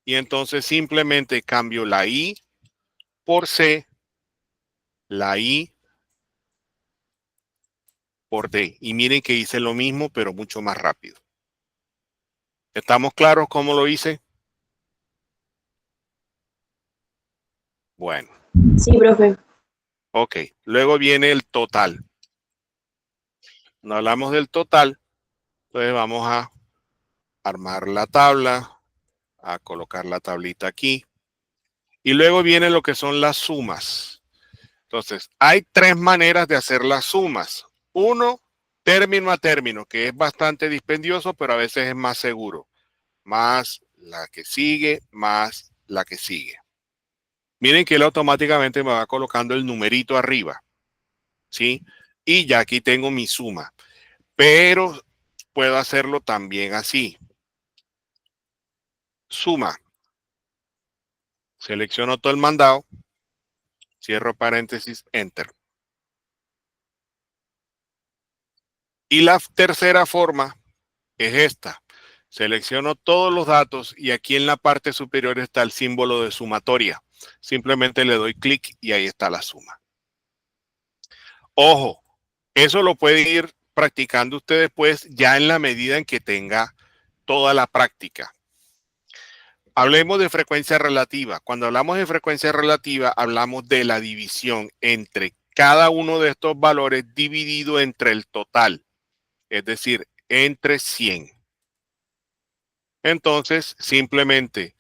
Y entonces simplemente cambio la I por C, la I por D. Y miren que hice lo mismo, pero mucho más rápido. ¿Estamos claros cómo lo hice? Bueno. Sí, profe. Ok. Luego viene el total. No hablamos del total. Entonces vamos a armar la tabla, a colocar la tablita aquí. Y luego viene lo que son las sumas. Entonces, hay tres maneras de hacer las sumas. Uno, término a término, que es bastante dispendioso, pero a veces es más seguro. Más la que sigue, más la que sigue. Miren que él automáticamente me va colocando el numerito arriba. ¿Sí? Y ya aquí tengo mi suma. Pero puedo hacerlo también así. Suma. Selecciono todo el mandado. Cierro paréntesis, enter. Y la tercera forma es esta. Selecciono todos los datos y aquí en la parte superior está el símbolo de sumatoria. Simplemente le doy clic y ahí está la suma. Ojo, eso lo puede ir practicando usted después ya en la medida en que tenga toda la práctica. Hablemos de frecuencia relativa. Cuando hablamos de frecuencia relativa, hablamos de la división entre cada uno de estos valores dividido entre el total, es decir, entre 100. Entonces, simplemente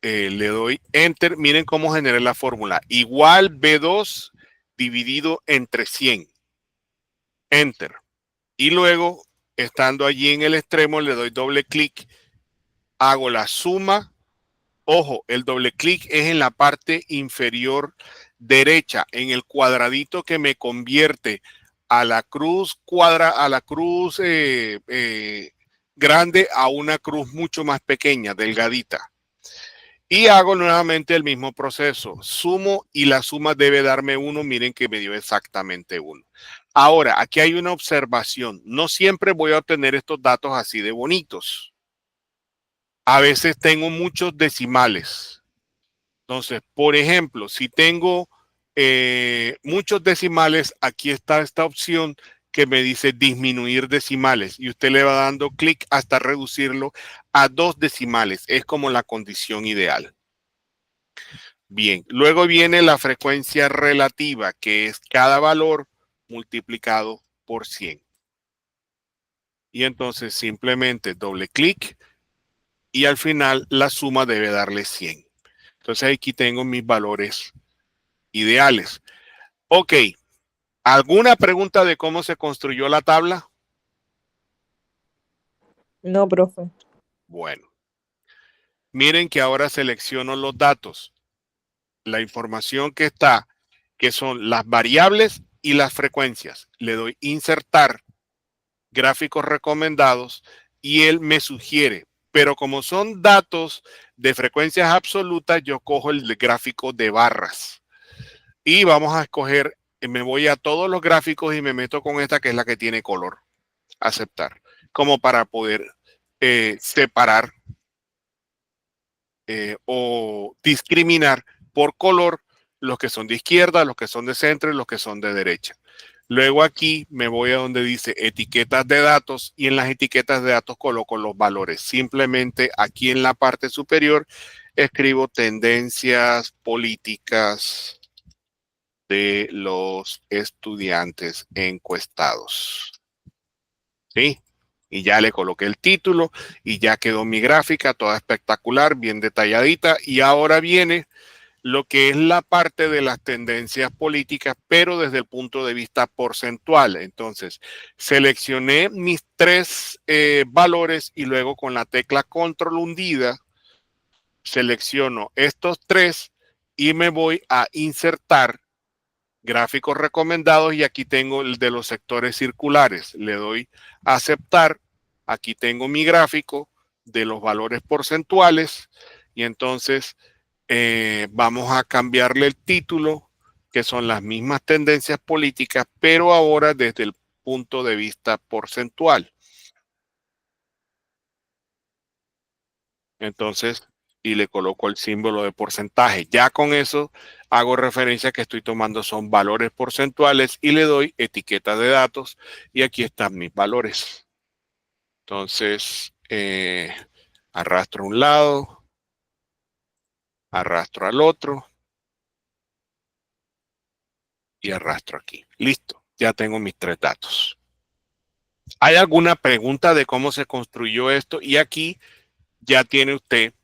le doy enter. Miren cómo generé la fórmula. Igual B2 dividido entre 100. Enter. Y luego, estando allí en el extremo, le doy doble clic. Hago la suma. Ojo, el doble clic es en la parte inferior derecha, en el cuadradito que me convierte a la cruz grande a una cruz mucho más pequeña, delgadita. Y hago nuevamente el mismo proceso. Sumo y la suma debe darme 1. Miren que me dio exactamente 1. Ahora, aquí hay una observación. No siempre voy a obtener estos datos así de bonitos. A veces tengo muchos decimales. Entonces, por ejemplo, si tengo muchos decimales, aquí está esta opción que me dice disminuir decimales y usted le va dando clic hasta reducirlo a 2 decimales. Es como la condición ideal. Bien, luego viene la frecuencia relativa, que es cada valor multiplicado por 100. Y entonces simplemente doble clic y al final la suma debe darle 100. Entonces aquí tengo mis valores ideales. Ok, ¿alguna pregunta de cómo se construyó la tabla? No, profe. Bueno, miren que ahora selecciono los datos. La información que está, que son las variables y las frecuencias. Le doy insertar gráficos recomendados y él me sugiere, pero como son datos de frecuencias absolutas, yo cojo el gráfico de barras y vamos a escoger, me voy a todos los gráficos y me meto con esta que es la que tiene color, aceptar, como para poder separar o discriminar por color los que son de izquierda, los que son de centro y los que son de derecha. Luego aquí me voy a donde dice etiquetas de datos y en las etiquetas de datos coloco los valores. Simplemente aquí en la parte superior escribo tendencias políticas de los estudiantes encuestados. ¿Sí? Y ya le coloqué el título y ya quedó mi gráfica toda espectacular, bien detalladita. Y ahora viene lo que es la parte de las tendencias políticas, pero desde el punto de vista porcentual. Entonces, seleccioné mis tres valores y luego con la tecla control hundida, selecciono estos tres y me voy a insertar gráficos recomendados y aquí tengo el de los sectores circulares. Le doy a aceptar. Aquí tengo mi gráfico de los valores porcentuales y entonces vamos a cambiarle el título, que son las mismas tendencias políticas, pero ahora desde el punto de vista porcentual. Entonces, y le coloco el símbolo de porcentaje. Ya con eso hago referencia a que estoy tomando son valores porcentuales y le doy etiqueta de datos y aquí están mis valores. Entonces, arrastro a un lado, arrastro al otro y arrastro aquí. Listo, ya tengo mis tres datos. ¿Hay alguna pregunta de cómo se construyó esto? Y aquí ya tiene usted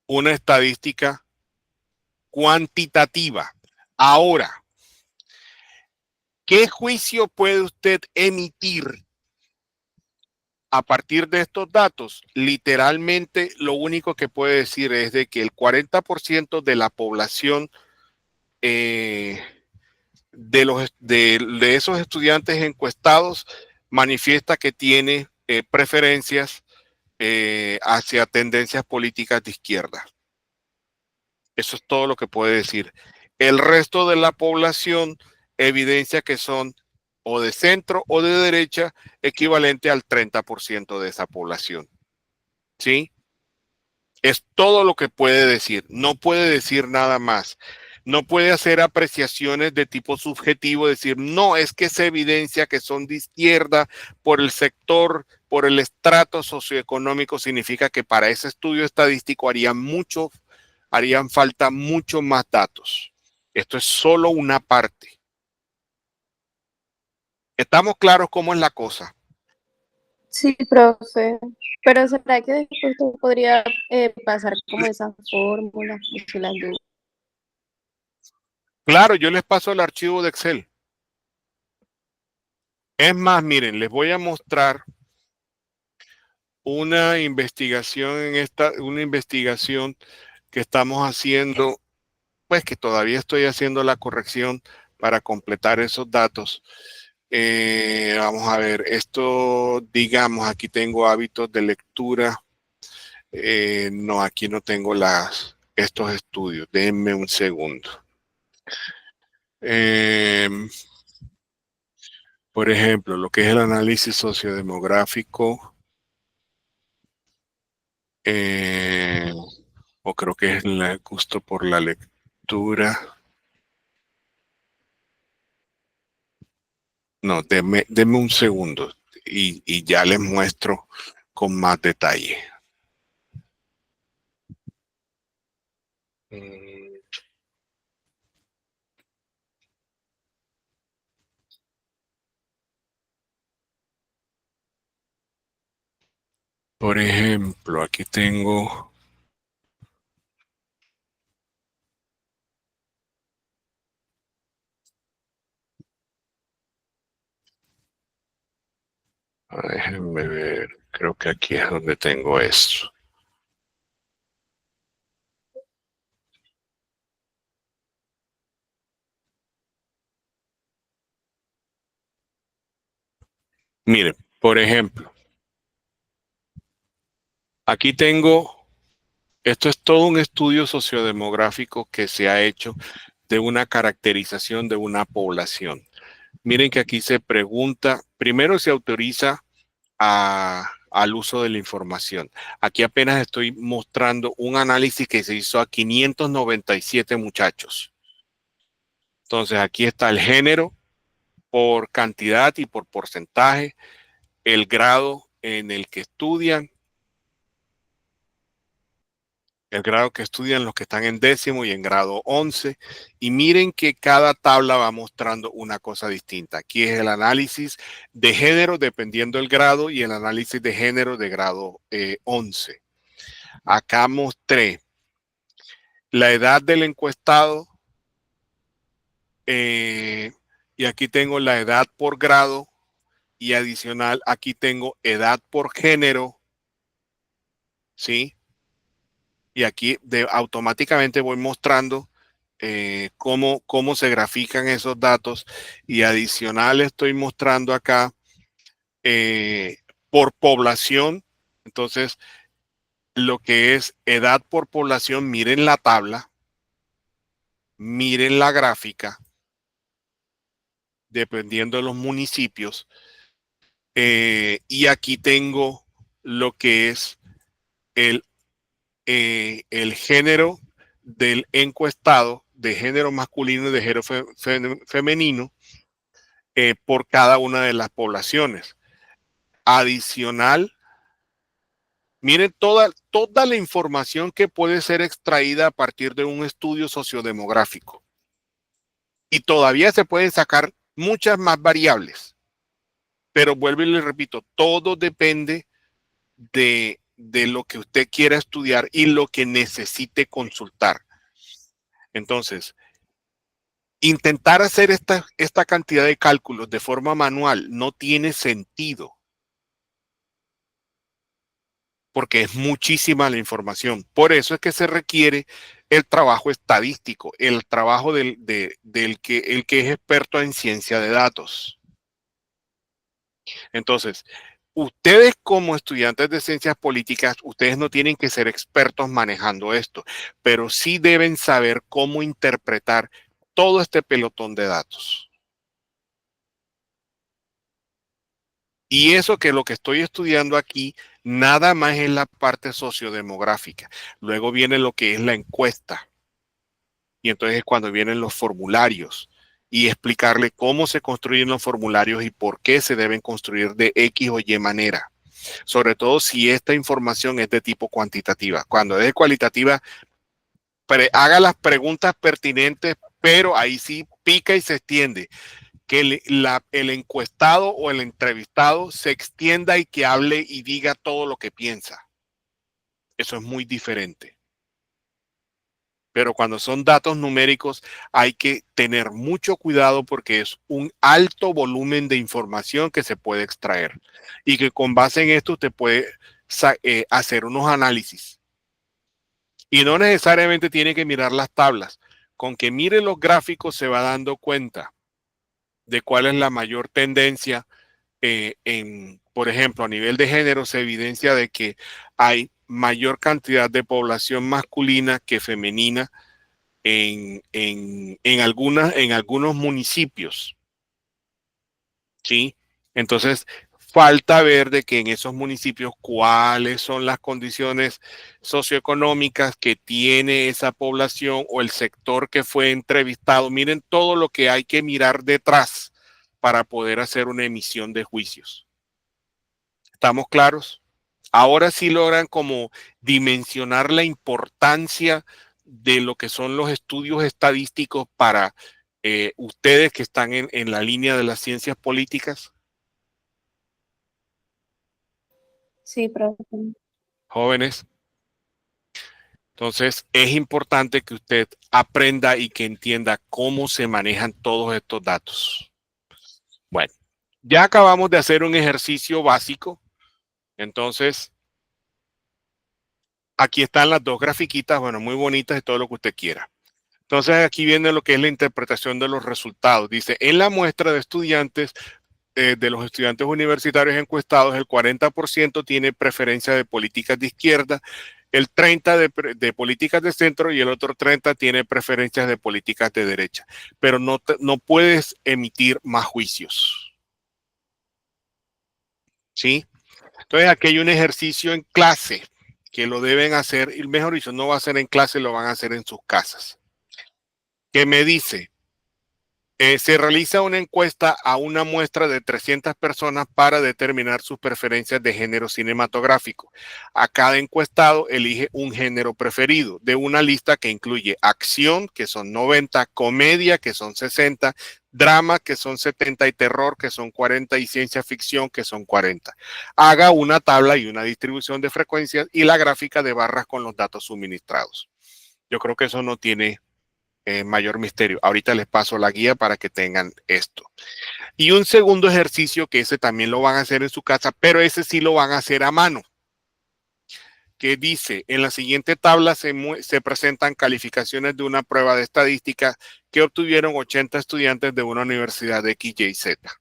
una estadística cuantitativa. Ahora, ¿qué juicio puede usted emitir a partir de estos datos? Literalmente, lo único que puede decir es de que el 40% de la población de esos estudiantes encuestados manifiesta que tiene preferencias hacia tendencias políticas de izquierda. Eso es todo lo que puede decir. El resto de la población evidencia que son o de centro o de derecha, equivalente al 30% de esa población. ¿Sí? Es todo lo que puede decir. No puede decir nada más. No puede hacer apreciaciones de tipo subjetivo, decir, no, es que se evidencia que son de izquierda por el sector, por el estrato socioeconómico. Significa que para ese estudio estadístico harían falta mucho más datos. Esto es solo una parte. ¿Estamos claros cómo es la cosa? Sí, profe. Pero ¿será que después tú podría pasar como esas fórmulas y si las dudas? Claro, yo les paso el archivo de Excel. Es más, miren, les voy a mostrar una investigación una investigación que estamos haciendo, pues que todavía estoy haciendo la corrección para completar esos datos. Vamos a ver, esto, digamos, aquí tengo hábitos de lectura. No, aquí no tengo estos estudios. Denme un segundo. Por ejemplo, lo que es el análisis sociodemográfico, o creo que es el gusto por la lectura. No, denme un segundo y ya les muestro con más detalle. Por ejemplo, aquí tengo... Déjenme ver, creo que aquí es donde tengo esto. Miren, por ejemplo, aquí tengo, esto es todo un estudio sociodemográfico que se ha hecho de una caracterización de una población. Miren que aquí se pregunta, primero se autoriza a al uso de la información. Aquí apenas estoy mostrando un análisis que se hizo a 597 muchachos. Entonces, aquí está el género por cantidad y por porcentaje, el grado en el que estudian, el grado que estudian los que están en 10º y en grado 11. Y miren que cada tabla va mostrando una cosa distinta. Aquí es el análisis de género dependiendo del grado y el análisis de género de grado 11. Acá mostré la edad del encuestado y aquí tengo la edad por grado y adicional aquí tengo edad por género, ¿sí? Y aquí automáticamente voy mostrando cómo se grafican esos datos y adicional estoy mostrando acá por población. Entonces, lo que es edad por población, miren la tabla, miren la gráfica, dependiendo de los municipios. Y aquí tengo lo que es el género del encuestado, de género masculino y de género femenino, por cada una de las poblaciones. Adicional, miren toda la información que puede ser extraída a partir de un estudio sociodemográfico. Y todavía se pueden sacar muchas más variables. Pero vuelvo y le repito, todo depende de lo que usted quiera estudiar y lo que necesite consultar. Entonces, intentar hacer esta cantidad de cálculos de forma manual no tiene sentido, porque es muchísima la información. Por eso es que se requiere el trabajo estadístico, el trabajo del que es experto en ciencia de datos. Entonces, ustedes como estudiantes de ciencias políticas, ustedes no tienen que ser expertos manejando esto, pero sí deben saber cómo interpretar todo este pelotón de datos. Y eso que lo que estoy estudiando aquí, nada más es la parte sociodemográfica. Luego viene lo que es la encuesta. Y entonces es cuando vienen los formularios y explicarle cómo se construyen los formularios y por qué se deben construir de X o Y manera. Sobre todo si esta información es de tipo cuantitativa. Cuando es de cualitativa, haga las preguntas pertinentes, pero ahí sí pica y se extiende. Que el encuestado o el entrevistado se extienda y que hable y diga todo lo que piensa. Eso es muy diferente. Pero cuando son datos numéricos hay que tener mucho cuidado porque es un alto volumen de información que se puede extraer y que con base en esto usted puede hacer unos análisis. Y no necesariamente tiene que mirar las tablas. Con que mire los gráficos se va dando cuenta de cuál es la mayor tendencia. Por ejemplo, a nivel de género se evidencia de que hay mayor cantidad de población masculina que femenina en algunos municipios. ¿Sí? Entonces, falta ver de que en esos municipios cuáles son las condiciones socioeconómicas que tiene esa población o el sector que fue entrevistado. Miren todo lo que hay que mirar detrás para poder hacer una emisión de juicios. ¿Estamos claros? Ahora sí logran como dimensionar la importancia de lo que son los estudios estadísticos para ustedes que están en la línea de las ciencias políticas. Sí, profe. Jóvenes. Entonces, es importante que usted aprenda y que entienda cómo se manejan todos estos datos. Bueno, ya acabamos de hacer un ejercicio básico. Entonces, aquí están las dos grafiquitas, bueno, muy bonitas y todo lo que usted quiera. Entonces, aquí viene lo que es la interpretación de los resultados. Dice, en la muestra de estudiantes, de los estudiantes universitarios encuestados, el 40% tiene preferencia de políticas de izquierda, el 30% de políticas de centro y el otro 30% tiene preferencias de políticas de derecha. Pero no puedes emitir más juicios. ¿Sí? Entonces aquí hay un ejercicio en clase que lo deben hacer, y mejor dicho, no va a ser en clase, lo van a hacer en sus casas. Que me dice, se realiza una encuesta a una muestra de 300 personas para determinar sus preferencias de género cinematográfico. A cada encuestado elige un género preferido de una lista que incluye acción, que son 90, comedia, que son 60, drama, que son 70, y terror, que son 40, y ciencia ficción, que son 40. Haga una tabla y una distribución de frecuencias y la gráfica de barras con los datos suministrados. Yo creo que eso no tiene mayor misterio. Ahorita les paso la guía para que tengan esto. Y un segundo ejercicio, que ese también lo van a hacer en su casa, pero ese sí lo van a hacer a mano, que dice, en la siguiente tabla se presentan calificaciones de una prueba de estadística que obtuvieron 80 estudiantes de una universidad de X, Y, Z.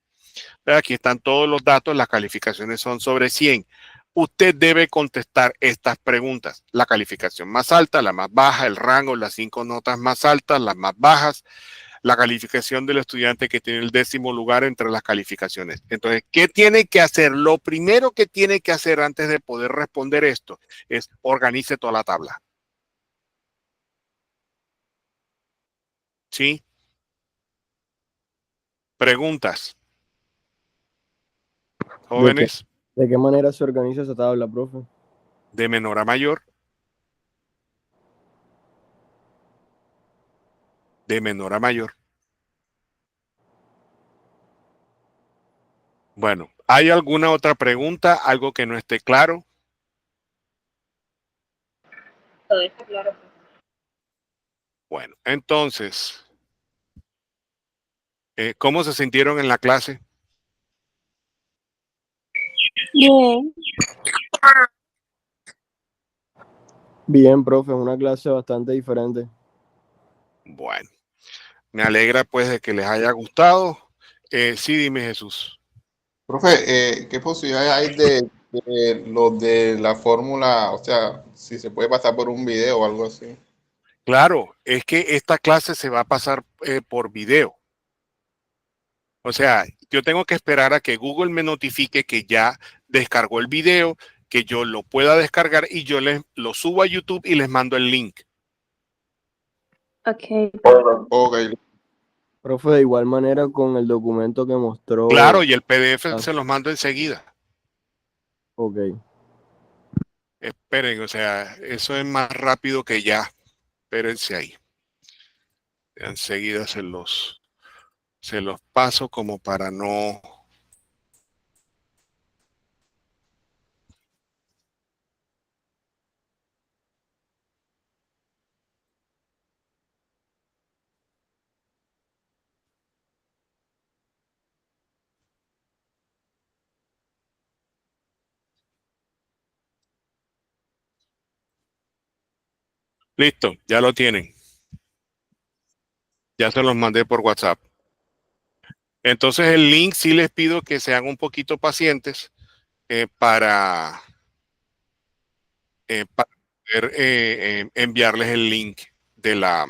Pero aquí están todos los datos, las calificaciones son sobre 100. Usted debe contestar estas preguntas: la calificación más alta, la más baja, el rango, las 5 notas más altas, las más bajas, la calificación del estudiante que tiene el 10º lugar entre las calificaciones. Entonces, ¿qué tiene que hacer? Lo primero que tiene que hacer antes de poder responder esto es organice toda la tabla. ¿Sí? Preguntas. Jóvenes. ¿De qué manera se organiza esa tabla, profe? De menor a mayor. De menor a mayor. Bueno, ¿hay alguna otra pregunta? ¿Algo que no esté claro? Todo está claro. Bueno, entonces, ¿cómo se sintieron en la clase? Bien. Bien, profe, una clase bastante diferente. Bueno, me alegra pues de que les haya gustado. Sí, dime, Jesús. Profe, ¿qué posibilidades hay de lo de la fórmula? O sea, si se puede pasar por un video o algo así. Claro, es que esta clase se va a pasar por video. O sea, yo tengo que esperar a que Google me notifique que ya descargó el video, que yo lo pueda descargar y yo lo subo a YouTube y les mando el link. Ok. Ok. Profe, de igual manera con el documento que mostró. Claro, y el PDF se los mando enseguida. Ok. Esperen, o sea, eso es más rápido que ya. Espérense ahí. Enseguida se los paso como para no. Listo, ya lo tienen. Ya se los mandé por WhatsApp. Entonces el link sí les pido que sean un poquito pacientes para poder enviarles el link de la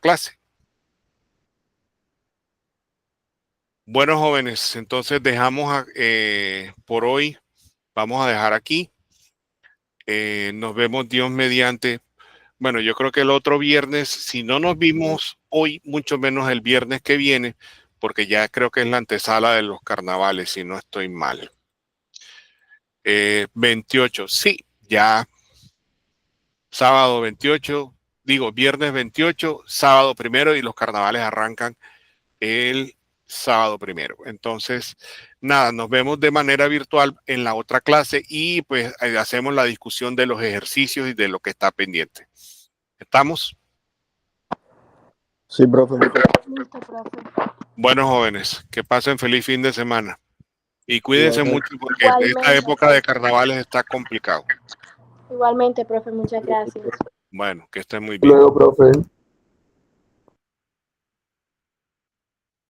clase. Bueno, jóvenes, entonces dejamos por hoy, vamos a dejar aquí. Nos vemos Dios mediante. Bueno, yo creo que el otro viernes, si no nos vimos hoy, mucho menos el viernes que viene, porque ya creo que es la antesala de los carnavales, si no estoy mal. 28, sí, ya sábado 28, digo viernes 28, sábado 1 y los carnavales arrancan el sábado 1. Entonces, nada, nos vemos de manera virtual en la otra clase y pues hacemos la discusión de los ejercicios y de lo que está pendiente. ¿Estamos? Sí, profe. Listo, profe. Bueno, jóvenes, que pasen feliz fin de semana. Y cuídense Igualmente. mucho porque esta época de carnavales está complicado. Igualmente, profe, muchas gracias. Bueno, que estén muy bien. Luego, profe.